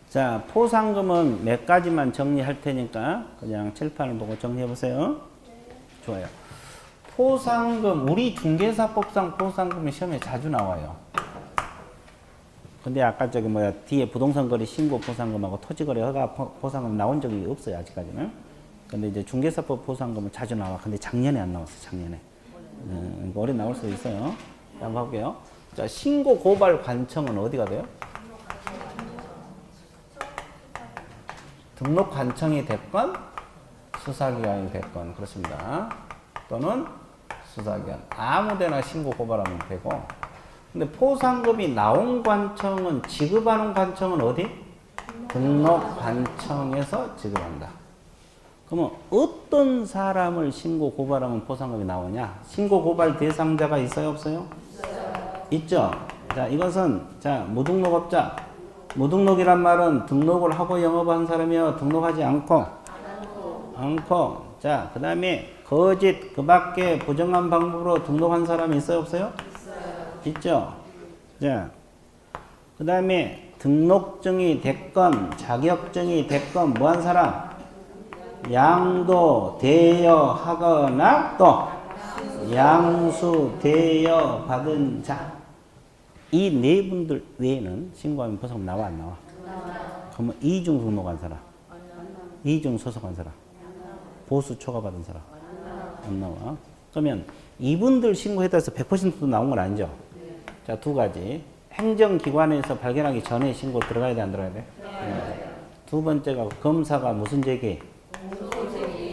Speaker 1: 자, 포상금은 몇 가지만 정리할 테니까 그냥 칠판을 보고 정리해 보세요. 좋아요. 포상금, 우리 중개사법상 포상금이 시험에 자주 나와요. 근데 아까 저기 뒤에 부동산 거래 신고 포상금하고 토지거래 허가 포상금 나온 적이 없어요, 아직까지는. 근데 이제 중개사법 포상금은 자주 나와. 근데 작년에 안 나왔어, 작년에. 올해 나올 수도 있어요. 한번 볼게요. 자, 신고 고발 관청은 어디가 돼요? 등록 관청이 됐건 수사기관이 됐건 그렇습니다. 또는 수사기관 아무데나 신고 고발하면 되고. 근데 포상금이 나온 관청은 지급하는 관청은 어디? 등록 관청에서 지급한다. 그러면 어떤 사람을 신고 고발하면 포상금이 나오냐? 신고 고발 대상자가 있어요, 없어요? 있죠. 자, 이것은 자 무등록업자. 무등록이란 말은 등록을 하고 영업한 사람이요, 등록하지 않고. 자, 그 다음에 거짓, 그 밖에 부정한 방법으로 등록한 사람이 있어요, 없어요? 있죠. 자, 그 다음에 등록증이 됐건 자격증이 됐건 뭐한 사람? 양도 대여하거나 또 양수 대여 받은 자. 이 네 분들 외에는 신고하면 포상금 나와 안 나와? 그러면 이중 등록한 사람, 이중 소속한 사람, 보수 초과받은 사람 안 나와. 그러면 이분들 신고했다 해서 100%도 나온 건 아니죠? 자, 두 가지. 행정기관에서 발견하기 전에 신고 들어가야 돼, 안 들어가야 돼? 두 번째가 검사가 무슨 제기?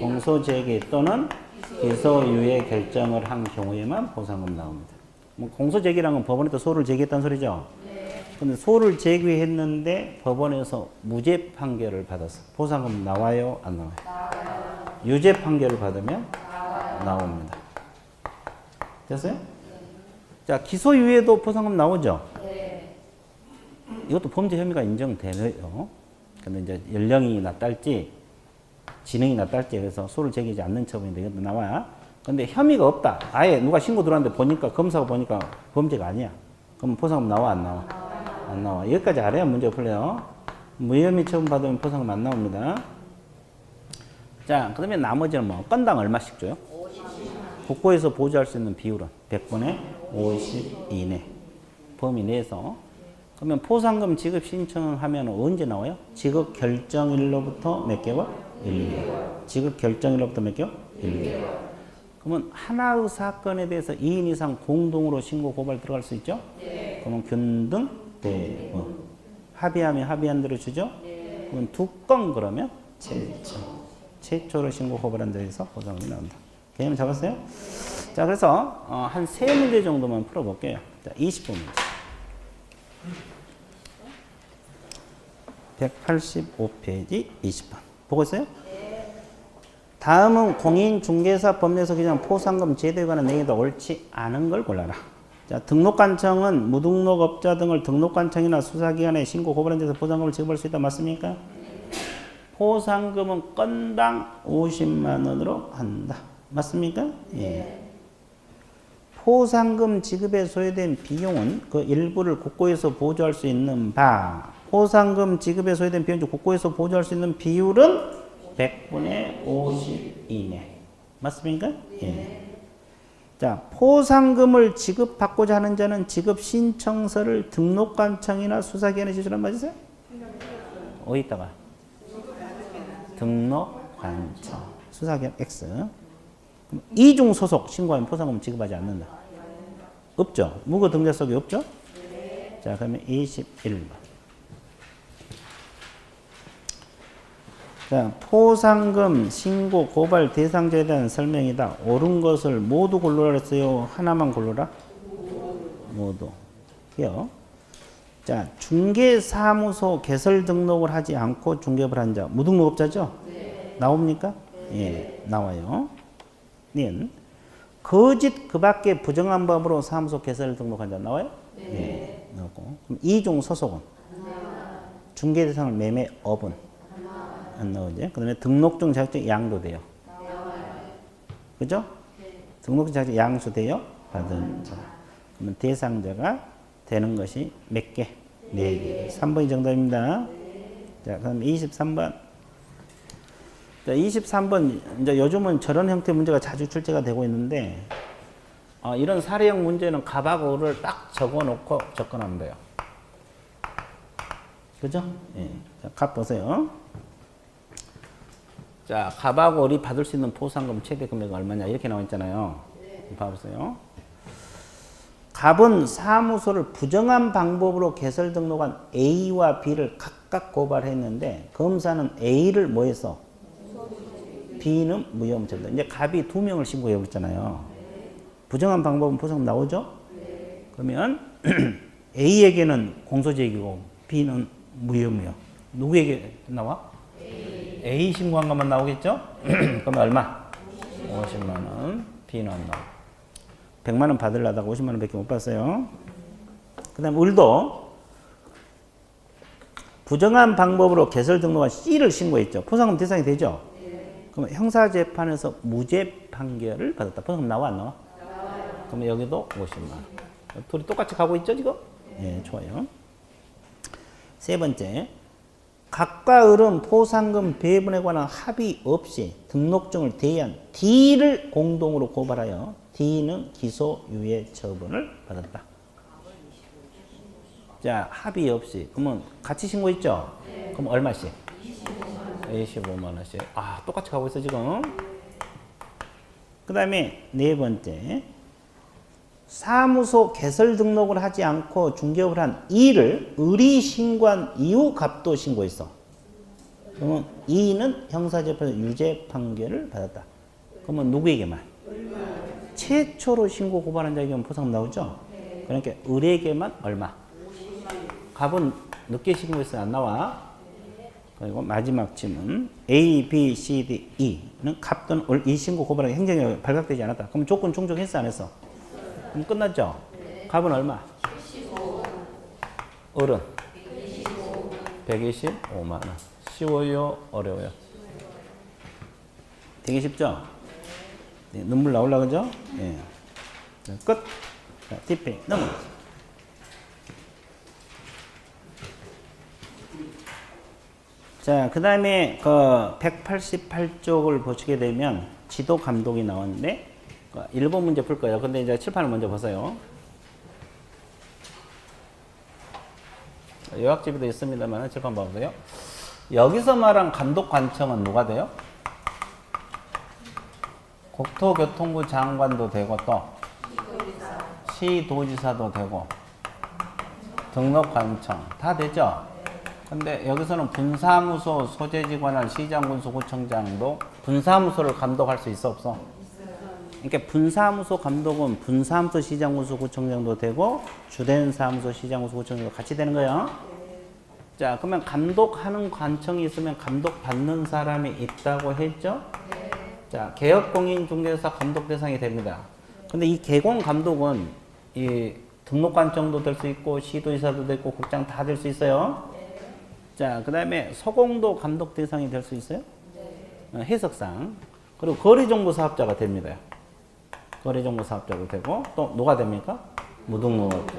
Speaker 1: 공소제기 또는 기소유예 결정을 한 경우에만 포상금 나옵니다. 뭐 공소제기란 건 법원에서 소를 제기했다는 소리죠? 근데 소를 제기했는데 법원에서 무죄 판결을 받았어. 포상금 나와요, 안 나와요? 유죄 판결을 받으면 나옵니다. 됐어요? 자, 기소유예도 포상금 나오죠? 이것도 범죄 혐의가 인정되네요. 근데 이제 연령이 낮달지 지능이 낮달지 그래서 소를 제기하지 않는 처분인데 이것도 나와요. 근데 혐의가 없다. 아예 누가 신고 들어왔는데 보니까 검사가 보니까 범죄가 아니야. 그럼 포상금 나와, 안 나와? 안 나와. 여기까지 알아야 문제가 풀려요. 무혐의 처분 받으면 포상금 안 나옵니다. 자, 그 다음에 나머지는 뭐 건당 얼마씩 줘요? 국고에서 보조할 수 있는 비율은 100분의 50 이내 범위 내에서. 그러면 포상금 지급 신청하면 언제 나와요? 지급 결정일로부터 몇 개월? 1개월. 지급 결정일로부터 몇 개월? 1개월. 그러면 하나의 사건에 대해서 2인 이상 공동으로 신고 고발 들어갈 수 있죠? 네. 그러면 균등 대응. 합의하면 합의한 대로 주죠? 네. 그러면 두 건 그러면 최초로 신고 고발한 데에서 보상금이 나온다. 개념 잡았어요? 자, 그래서 한 3문제 정도만 풀어볼게요. 자, 20번 문제. 185페이지 20번. 보고 있어요? 다음은 공인중개사 법률에서 규정한 포상금 제도에 관한 내용이 더 옳지 않은 걸 골라라. 자, 등록관청은 무등록업자 등을 등록관청이나 수사기관에 신고 고발한 데서 포상금을 지급할 수 있다. 맞습니까? 포상금은 건당 50만 원으로 한다. 맞습니까? 예. 포상금 지급에 소요된 비용은 그 일부를 국고에서 보조할 수 있는 바. 포상금 지급에 소요된 비용 중 국고에서 보조할 수 있는 비율은 100분의 50 이내. 맞습니까? 예. 자, 포상금을 지급받고자 하는 자는 지급 신청서를 등록관청이나 수사기관에 제출한 맞으세요? 어디 있다가? 등록관청. 수사기관 X. 이중 소속 신고하면 포상금 지급하지 않는다. 없죠? 무거 등재석이 없죠? 자, 그러면 21번. 자, 포상금 신고 고발 대상자에 대한 설명이다. 옳은 것을 모두 골라라 했어요. 하나만 골라라. 모두. 요. 자, 중개사무소 개설 등록을 하지 않고 중개업을 한 자. 무등록업자죠? 네. 나옵니까? 예, 나와요. 는 거짓 그 밖에 부정한 법으로 사무소 개설 등록한 자 나와요? 네. 예, 나오고. 그럼 이중 소속은? 중개 대상을 매매업은? 안 나오죠? 그 다음에 등록증 자격증 양도 돼요. 그죠? 등록증 자격증 양수돼요? 받은 자. 그러면 대상자가 되는 것이 몇 개? 4개. 3번이 정답입니다. 자, 그럼 23번. 자, 23번. 이제 요즘은 저런 형태 문제가 자주 출제가 되고 있는데, 이런 사례형 문제는 갑하고 을을 딱 적어 놓고 접근하면 돼요. 그죠? 예. 자, 갑 보세요. 자, 갑하고 을이 받을 수 있는 포상금 최대 금액은 얼마냐? 이렇게 나와 있잖아요. 봐보세요. 갑은 사무소를 부정한 방법으로 개설 등록한 A와 B를 각각 고발했는데 검사는 A를 뭐 했어? B는 무혐의처다. 이제 갑이 2명을 신고해 버렸잖아요. 부정한 방법은 포상금 나오죠? 그러면 A에게는 공소제기고 B는 무혐의요. 누구에게 나와? A 신고한 것만 나오겠죠? 그러면 얼마? 50만 원. B는 안 나와. 100만 원 받으려다가 50만 원밖에 못 받았어요. 그 다음 을도 부정한 방법으로 개설 등록한 C를 신고했죠. 포상금 대상이 되죠? 그러면 형사재판에서 무죄 판결을 받았다. 포상금 나와 안 나와? 나와요. 그러면 여기도 50만 원. 둘이 똑같이 가고 있죠 지금? 예, 좋아요. 세 번째. 갑과 을은 포상금 배분에 관한 합의 없이 등록증을 대의한 D를 공동으로 고발하여 D는 기소유예 처분을 받았다. 자, 합의 없이. 그러면 같이 신고했죠? 네. 그럼 얼마씩? 25만 원씩. 아, 똑같이 가고 있어 지금. 그 다음에 네 번째. 사무소 개설 등록을 하지 않고 중개업을 한 E를 을이 신고한 이후 갑도 신고했어. 그러면 E는 형사재판에서 유죄 판결을 받았다. 그러면 누구에게만? 최초로 신고 고발한 자에게만 포상금 나오죠? 그러니까 을에게만 얼마? 갑은 늦게 신고해서 안 나와. 그리고 마지막 질문. A, B, C, D, E는 갑 또는 을 이 신고 고발하기 행정이 발각되지 않았다. 그럼 조건 충족했어 안 했어? 그럼 끝났죠? 갑은 얼마? 75만 원. 을은? 125만 원. 쉬워요? 어려워요? 되게 쉽죠? 네, 눈물 나올라 그죠? 네. 자, 끝. 자, 뒷페이지 넘어. 자, 그 다음에 그 188쪽을 보시게 되면 지도 감독이 나왔는데 1번 문제 풀 거예요. 근데 이제 칠판을 먼저 보세요. 요약집에도 있습니다만 칠판 봐보세요. 여기서 말한 감독 관청은 누가 돼요? 국토교통부 장관도 되고 또 시도지사도 되고 등록관청 다 되죠? 근데 여기서는 분사무소 소재지관할 시장군수 구청장도 분사무소를 감독할 수 있어 없어? 그러니까 분사무소 감독은 분사무소 시장군수 구청장도 되고 주된 사무소 시장군수 구청장도 같이 되는 거예요. 자, 그러면 감독하는 관청이 있으면 감독받는 사람이 있다고 했죠? 자, 개업공인중개사 감독 대상이 됩니다. 근데 이 개공 감독은 이 등록관청도 될 수 있고 시도지사도 되고 국장 다 될 수 있어요. 자, 그 다음에 서공도 감독 대상이 될 수 있어요? 해석상. 그리고 거래정보사업자가 됩니다. 거래정보사업자도 되고 또 누가 됩니까? 무등록업자.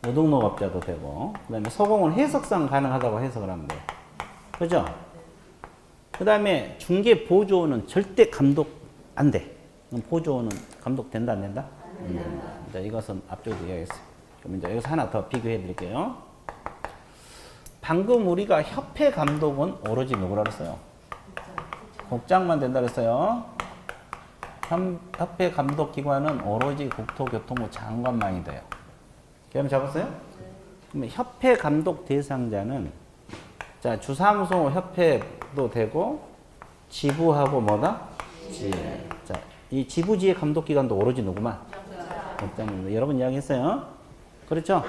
Speaker 1: 무등록업자도 되고 그 다음에 서공은 해석상 가능하다고 해석을 하면 돼요. 그죠? 그 다음에 중개보조원은 절대 감독 안 돼. 그럼 보조원은 감독 된다 안 된다? 자, 이것은 앞쪽에도 이야기했어요. 그럼 이제 여기서 하나 더 비교해 드릴게요. 방금 우리가 협회 감독은 오로지 누구라 그랬어요? 국장만 된다 그랬어요. 협회 감독 기관은 오로지 국토교통부 장관만이 돼요. 기억 잡았어요? 그러면 협회 감독 대상자는 자, 주사무소 협회도 되고 지부하고 뭐다? 지회. 자, 이 지부지회 감독 기관도 오로지 누구만? 법장입니다. 여러분 이야기했어요. 그렇죠?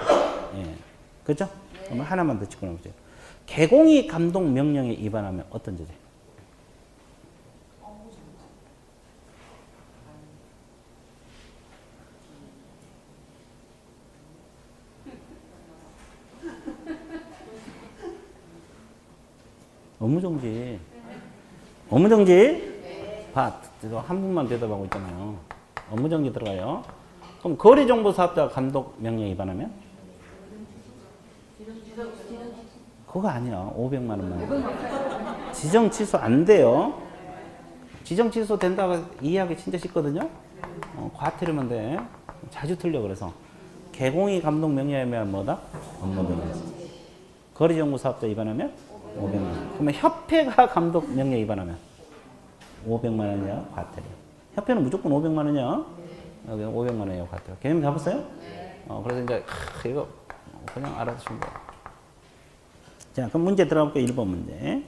Speaker 1: 예. 그렇죠? 그러면 하나만 더 짚고 넘어가죠. 개공이 감독 명령에 위반하면 어떤 죄죠? 업무정지. 업무정지? 봐, 한 분만 대답하고 있잖아요. 업무정지 들어가요. 그럼 거래정보사업자 감독 명령 위반하면? 그거 아니야. 500만 원만. 지정 취소 안 돼요. 지정 취소 된다고 이해하기 진짜 쉽거든요. 과태료면 돼. 자주 틀려 그래서. 개공이 감독 명령하면 뭐다? 업무정지. 거래정보사업자 위반하면? 500만 원. 그러면 협회가 감독 명령 위반하면? 500만 원이야 과태료. 협회는 무조건 500만 원이야. 여기 500만 원이야 과태료. 개념 잡았어요? 그래서 이제 이거 그냥 알아두시면 돼요. 자, 그럼 문제 들어볼게요. 1번 문제.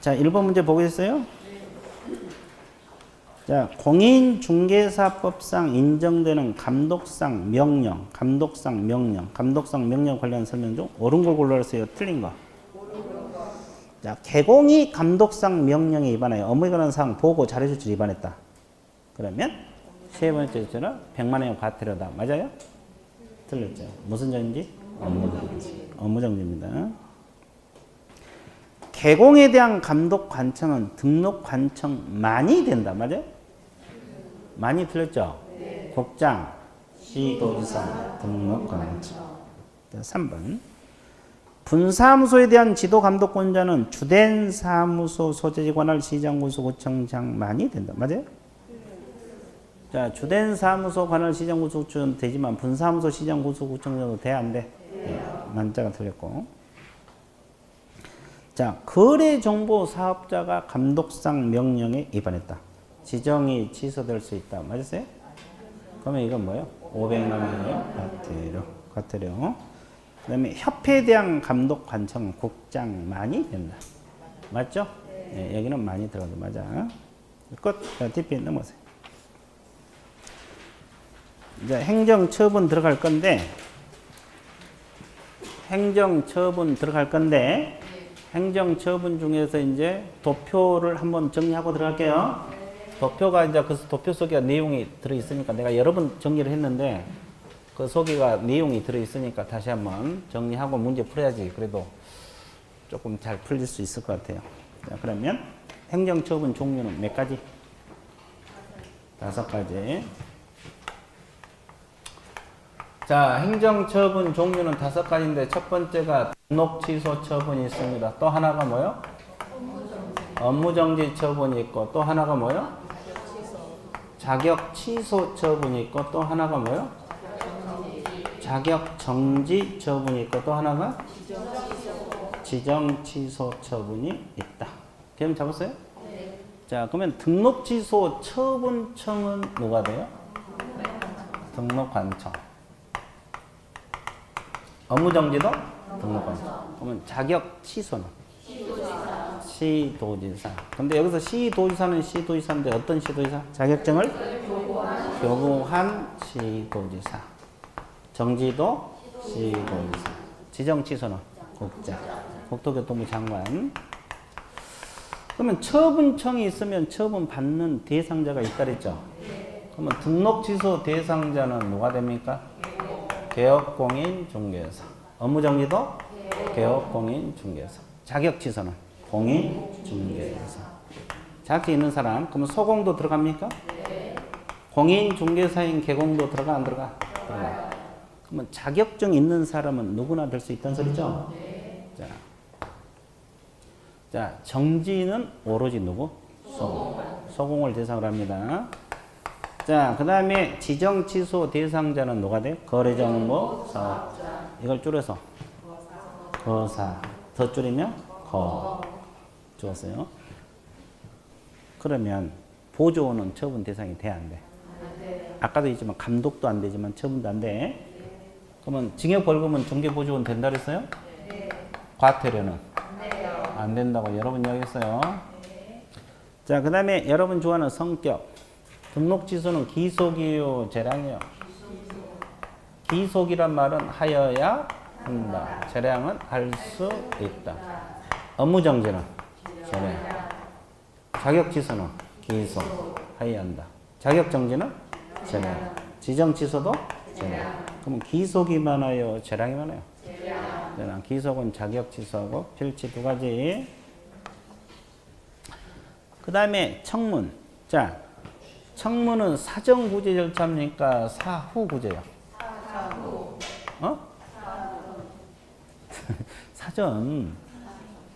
Speaker 1: 자, 1번 문제 보겠어요? 자, 공인중개사법상 인정되는 감독상 명령 관련 설명 중 옳은 걸 골라주세요. 틀린 거. 자, 개공이 감독상 명령에 위반하여 업무에 관한 사항 보고 자료조치를 위반했다. 그러면 세 번째 죄는 100만 원의 과태료다. 맞아요? 틀렸죠. 무슨 죄인지? 업무정지. 업무정지입니다. 개공에 대한 감독 관청은 등록 관청만이 된다. 맞아요? 많이 틀렸죠? 네. 국장, 시도지사, 등록 관청. 3번. 분사무소에 대한 지도 감독권자는 주된 사무소 소재지 관할 시장군수구청장만이 된다. 맞아요? 자, 주된 사무소 관할 시장군수구청은 되지만 분사무소 시장군수구청장도 돼 안 돼? 네. 만자가 틀렸고. 자, 거래정보 사업자가 감독상 명령에 위반했다. 지정이 취소될 수 있다. 맞았어요? 그러면 이건 뭐예요? 500만 원이에요. 과태료. 그 다음에 협회에 대한 감독 관청은 국장만이 된다. 맞죠? 네, 여기는 많이 들어가도 맞아. 끝. 자, DP 넘어가세요. 이제 행정처분 들어갈 건데, 행정처분 중에서 이제 도표를 한번 정리하고 들어갈게요. 도표가 이제 그 도표 속에 내용이 들어있으니까 내가 여러 번 정리를 했는데 그 속에가 내용이 들어있으니까 다시 한번 정리하고 문제 풀어야지. 그래도 조금 잘 풀릴 수 있을 것 같아요. 자, 그러면 행정처분 종류는 몇 가지? 5가지. 자, 행정처분 종류는 5가지인데 첫 번째가 등록 취소 처분이 있습니다. 또 하나가 뭐요? 업무정지 처분이 있고 또 하나가 뭐요? 자격 취소 처분이 있고 또 하나가 뭐요? 자격 정지 처분이 있고 또 하나가 지정 취소 처분이 있다. 개념 잡았어요? 네. 자, 그러면 등록 취소 처분청은 누가 돼요? 등록관청. 업무정지도 등록관청. 그러면 자격 취소는? 시도지사. 근데 여기서 시도지사는 시도지사인데 어떤 시도지사? 자격증을 교부한 시도지사. 정지도 시도지사. 지정 취소는 국장. 국토교통부 장관. 그러면 처분청이 있으면 처분 받는 대상자가 있다 그랬죠? 그러면 등록 취소 대상자는 누가 됩니까? 개업공인중개사. 업무정지도 개업공인중개사. 자격 취소는 공인중개사. 자격증 있는 사람, 그러면 소공도 들어갑니까? 네. 공인중개사인 개공도 들어가 안 들어가? 들어가. 그러면 자격증 있는 사람은 누구나 될 수 있다는 소리죠? 네. 자, 정지는 오로지 누구? 소공. 소공을 대상으로 합니다. 자, 그 다음에 지정 취소 대상자는 누가 돼? 거래정보 사업자. 이걸 줄여서 거사. 더 줄이면 거. 좋았어요. 그러면 보조원은 처분 대상이 돼, 안 돼? 아까도 했지만 감독도 안 되지만 처분도 안 돼. 그러면 징역 벌금은 중개보조원 된다 그랬어요? 과태료는 안 된다고 여러분 이야기했어요. 자, 그 다음에 여러분 좋아하는 성격. 등록 취소는 기속이요, 재량이요? 기속이란 말은 하여야 한다. 재량은 할 수 있다. 업무 정지는 재량. 자격 취소는 기속, 하여야 한다. 자격 정지는 재량. 지정 취소도 재량. 그럼 기속이 많아요, 재량이 많아요? 재량. 기속은 자격 취소하고 필치 두 가지. 그 다음에 청문. 자, 청문은 사전 구제 절차입니까? 사후 구제요? 사후. 어? 사전.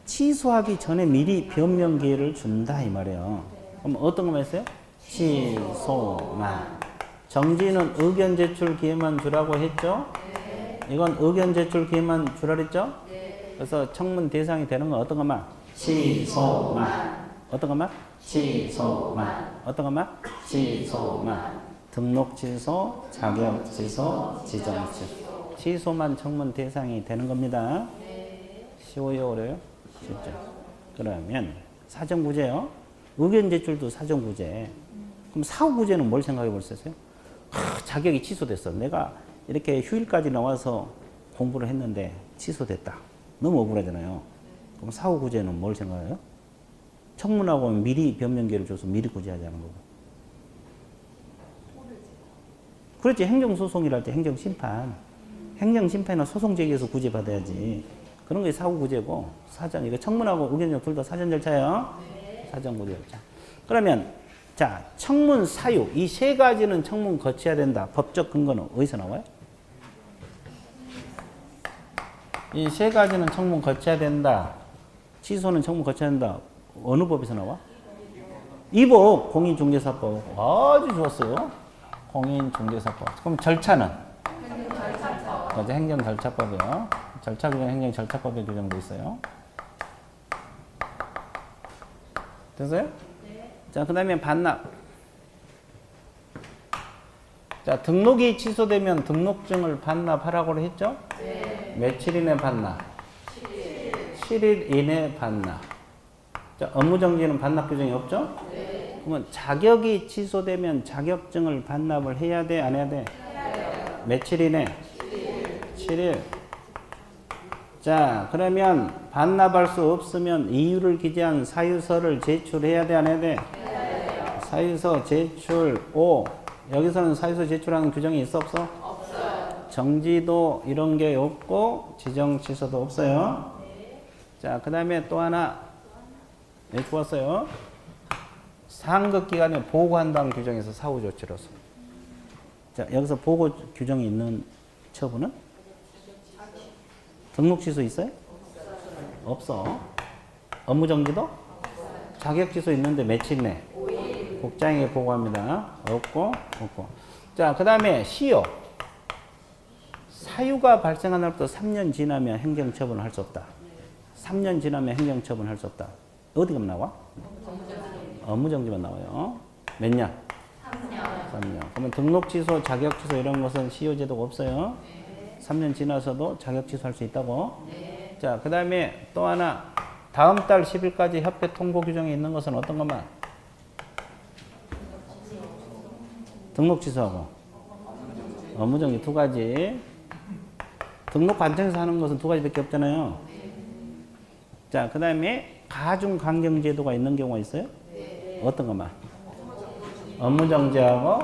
Speaker 1: 취소하기 전에 미리 변명 기회를 준다 이 말이에요. 그럼 어떤 거만 했어요? 취소만. 정지는 의견 제출 기회만 주라고 했죠? 이건 의견 제출 기회만 주라 그랬죠? 그래서 청문 대상이 되는 건 어떤 것만? 취소만. 어떤 것만? 취소만. 어떤 것만? 취소만. 등록 취소, 자격 취소, 지정 취소. 취소만 청문 대상이 되는 겁니다. 쉬워요, 어려요? 쉽죠. 그러면 사전구제요. 의견 제출도 사전구제. 그럼 사후구제는 뭘 생각해 볼 수 있어요? 자격이 취소됐어. 내가 이렇게 휴일까지 나와서 공부를 했는데 취소됐다. 너무 억울하잖아요. 그럼 사후구제는 뭘 생각해요? 청문하고 미리 변명기를 줘서 미리 구제하자는 거고. 그렇지. 행정소송이랄 때 행정심판. 행정심판이나 소송 제기해서 구제받아야지. 그런 게 사후구제고, 사전, 이거 청문하고 의견 둘 다 사전 절차예요. 사전구제 절차. 그러면, 자, 청문 사유. 이 세 가지는 청문 거쳐야 된다. 법적 근거는 어디서 나와요? 이 세 가지는 청문 거쳐야 된다. 취소는 청문 거쳐야 된다. 어느 법에서 나와? 이법, 공인중개사법. 아주 좋았어요. 공인중개사법. 그럼 절차는? 행정절차법. 행정절차법이요. 절차 규정, 행정절차법에 규정돼 있어요. 됐어요? 네. 자, 그 다음에 반납. 자, 등록이 취소되면 등록증을 반납하라고 했죠? 네. 며칠 이내 반납? 7일 이내 반납. 자, 업무정지는 반납 규정이 없죠? 네. 그러면 자격이 취소되면 자격증을 반납을 해야 돼, 안 해야 돼? 해야 돼요. 며칠 이내? 7일. 자, 그러면 반납할 수 없으면 이유를 기재한 사유서를 제출해야 돼, 안 해야 돼? 네. 사유서 제출 5. 여기서는 사유서 제출하는 규정이 있어, 없어? 없어요. 정지도 이런 게 없고 지정 취소도 없어요. 네. 자, 그 다음에 또 하나. 네, 좋았어요. 상급 기간에 보고한다는 규정에서 사후 조치로서. 자, 여기서 보고 규정이 있는 처분은? 등록 취소 있어요? 없어. 업무 정지도? 자격 취소 있는데 며칠 내? 국장에게 보고합니다. 없고. 자, 그 다음에 시효. 사유가 발생한 날부터 3년 지나면 행정처분을 할 수 없다. 3년 지나면 행정처분을 할 수 없다. 어디가 나와? 업무정지만 나와요. 몇 년? 3년. 그러면 등록 취소, 자격 취소 이런 것은 시효 제도가 없어요. 3년 지나서도 자격 취소할 수 있다고. 네. 자, 그 다음에 또 하나. 다음 달 10일까지 협회 통보 규정에 있는 것은 어떤 것만? 등록 취소하고 업무정지 두 가지. 등록 관청에서 하는 것은 두 가지밖에 없잖아요. 자, 그 다음에 가중강경제도가 있는 경우가 있어요? 어떤 것만? 업무정지하고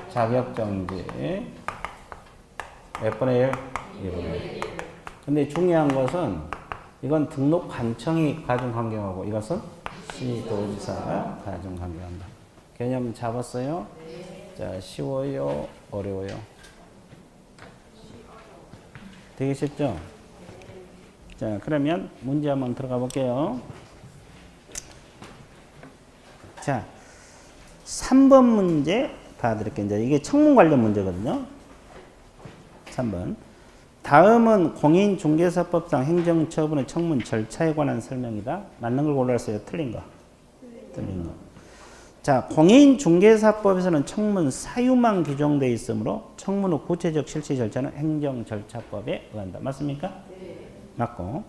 Speaker 1: 자격정지. 몇 분의 1? 2분의 1. 근데 중요한 것은 이건 등록 관청이 가중강경하고 이것은 시도지사가 가중강경한다. 개념 잡았어요? 자, 쉬워요? 어려워요? 되게 쉽죠? 자, 그러면 문제 한번 들어가 볼게요. 자, 3번 문제 봐드릴게요. 이제 이게 청문 관련 문제거든요. 3번. 다음은 공인중개사법상 행정처분의 청문 절차에 관한 설명이다. 맞는 걸 골랐어요? 틀린 거? 틀린 거. 자, 공인중개사법에서는 청문 사유만 규정되어 있으므로 청문 후 구체적 실시 절차는 행정절차법에 의한다. 맞습니까? 맞고.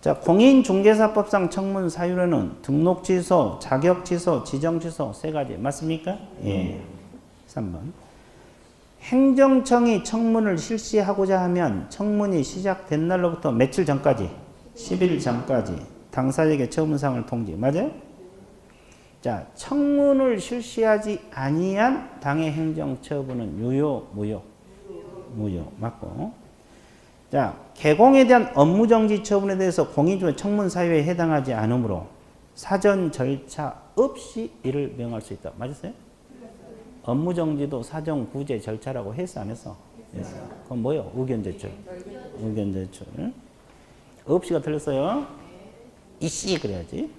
Speaker 1: 자, 공인중개사법상 청문 사유로는 등록 취소, 자격 취소, 지정 취소 세 가지 맞습니까? 예. 3번. 행정청이 청문을 실시하고자 하면 청문이 시작된 날로부터 며칠 전까지 10일 전까지 당사자에게 청문사항을 통지. 맞아요? 자, 청문을 실시하지 아니한 당해 행정처분은 유효, 무효? 무효. 맞고. 자, 개공에 대한 업무정지 처분에 대해서 공인중개 청문 사유에 해당하지 않으므로 사전 절차 없이 이를 명할 수 있다. 맞았어요? 업무정지도 사전 구제 절차라고 했어, 안 했어? 했어. 그럼 뭐요? 의견 제출. 의견 제출. 없이가 틀렸어요. 이씨 그래야지.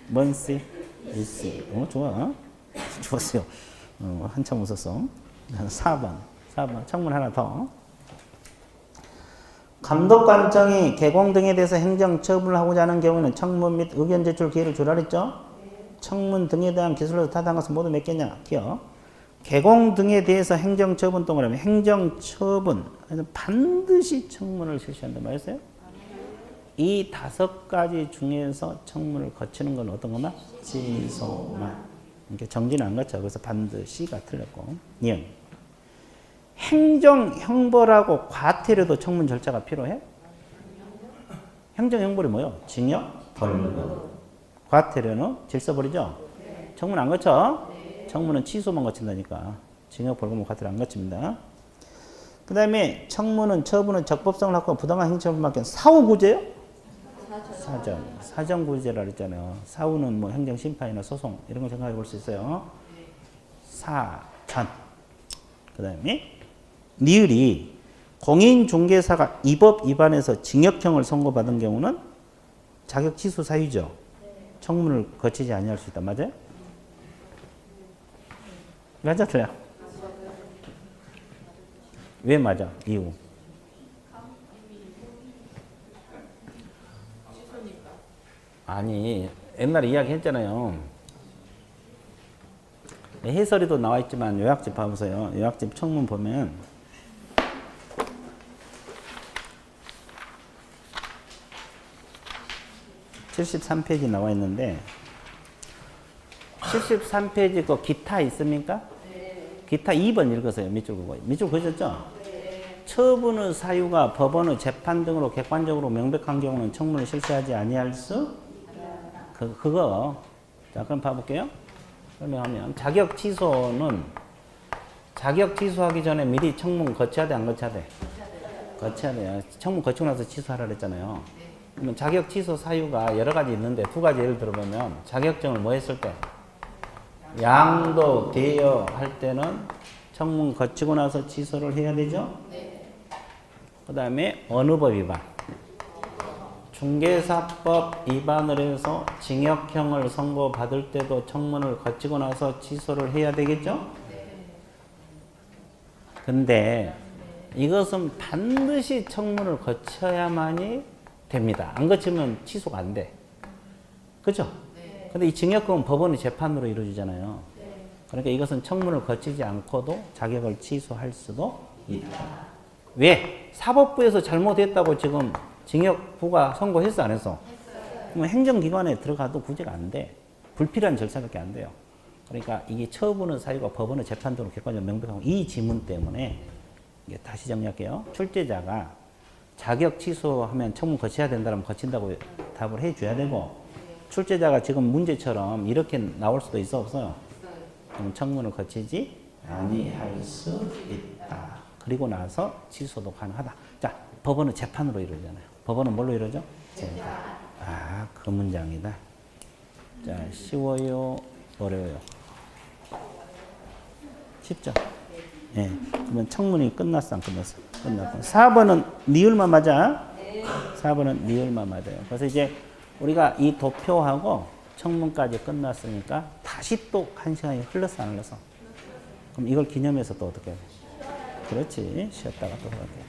Speaker 1: 뭔 씨? 이씨. 좋아. 좋았어요. 한참 웃었어. 4번. 청문 하나 더. 감독관청이 개공 등에 대해서 행정처분을 하고자 하는 경우에는 청문 및 의견 제출 기회를 주라 그랬죠? 청문 등에 대한 기술로서 타당한 것은 모두 몇 개냐? 기억. 개공 등에 대해서 행정처분 동그라미 행정처분 반드시 청문을 실시한다 말했어요? 이 5가지 중에서 청문을 거치는 건 어떤 것만? 취소만. 이렇게 정지는 안 거쳐. 그래서 반드시가 틀렸고. 니은. 행정형벌하고 과태료도 청문 절차가 필요해? 행정형벌이 뭐요? 징역, 벌금. 과태료는 질서벌이죠? 청문 안 거쳐? 청문은 취소만 거친다니까. 징역, 벌금은 과태료 안 거칩니다. 그 다음에 청문은 처분은 적법성을 갖고 부당한 행정처분 맡긴 사후구제요? 사전구제라 그랬잖아요. 사후는 뭐 행정심판이나 소송 이런 걸 생각해 볼 수 있어요. 사전. 그 다음에 니을이 공인중개사가 이 법 위반해서 징역형을 선고받은 경우는 자격 취소 사유죠. 청문을 거치지 아니할 수 있다. 맞아요? 맞아, 틀려. 왜 맞아? 이유. 아니, 옛날에 이야기 했잖아요. 해설에도 나와 있지만 요약집 봐보세요. 요약집 청문 보면 73페이지 나와 있는데 73페이지 거 기타 있습니까? 기타 2번 읽으세요. 밑줄 그거. 밑줄 그셨죠? 처분의 사유가 법원의 재판 등으로 객관적으로 명백한 경우는 청문을 실시하지 아니할 수 그거. 자, 그럼 봐볼게요. 설명하면 자격 취소는 자격 취소하기 전에 미리 청문 거쳐야 돼, 안 거쳐야 돼? 거쳐야 돼요. 청문 거치고 나서 취소하라 그랬잖아요. 그러면 자격 취소 사유가 여러 가지 있는데 2가지 예를 들어보면 자격증을 뭐 했을 때? 양도 대여 할 때는 청문 거치고 나서 취소를 해야 되죠? 그 다음에 어느 법 위반? 중개사법 위반을 해서 징역형을 선고받을 때도 청문을 거치고 나서 취소를 해야 되겠죠? 근데 이것은 반드시 청문을 거쳐야만이 됩니다. 안 거치면 취소가 안 돼. 그죠? 근데 이 징역형은 법원의 재판으로 이루어지잖아요. 그러니까 이것은 청문을 거치지 않고도 자격을 취소할 수도 있다. 왜? 사법부에서 잘못했다고 지금 징역부가 선고했어, 안 했어? 그러면 행정기관에 들어가도 구제가 안 돼. 불필요한 절차밖에 안 돼요. 그러니까 이게 처분의 사유가 법원의 재판 등으로 객관적으로 명백하고 이 지문 때문에 이게 다시 정리할게요. 출제자가 자격 취소하면 청문 거쳐야 된다면 거친다고 답을 해줘야 되고 출제자가 지금 문제처럼 이렇게 나올 수도 있어, 없어요? 그럼 청문을 거치지 아니할 수 있다. 그리고 나서 취소도 가능하다. 자, 법원은 재판으로 이루어지잖아요. 법원은 뭘로 이루어져? 재판. 아, 그 문장이다. 자, 쉬워요? 어려워요? 쉽죠? 예. 네. 그러면 청문이 끝났어, 안 끝났어? 끝났고. 4번은 니을만 맞아? 4번은 니을만 맞아요. 그래서 이제 우리가 이 도표하고 청문까지 끝났으니까 다시 또 1시간이 흘렀어, 안 흘렀어? 그럼 이걸 기념해서 또 어떻게 해야 돼? 그렇지. 쉬었다가 또 해야 돼.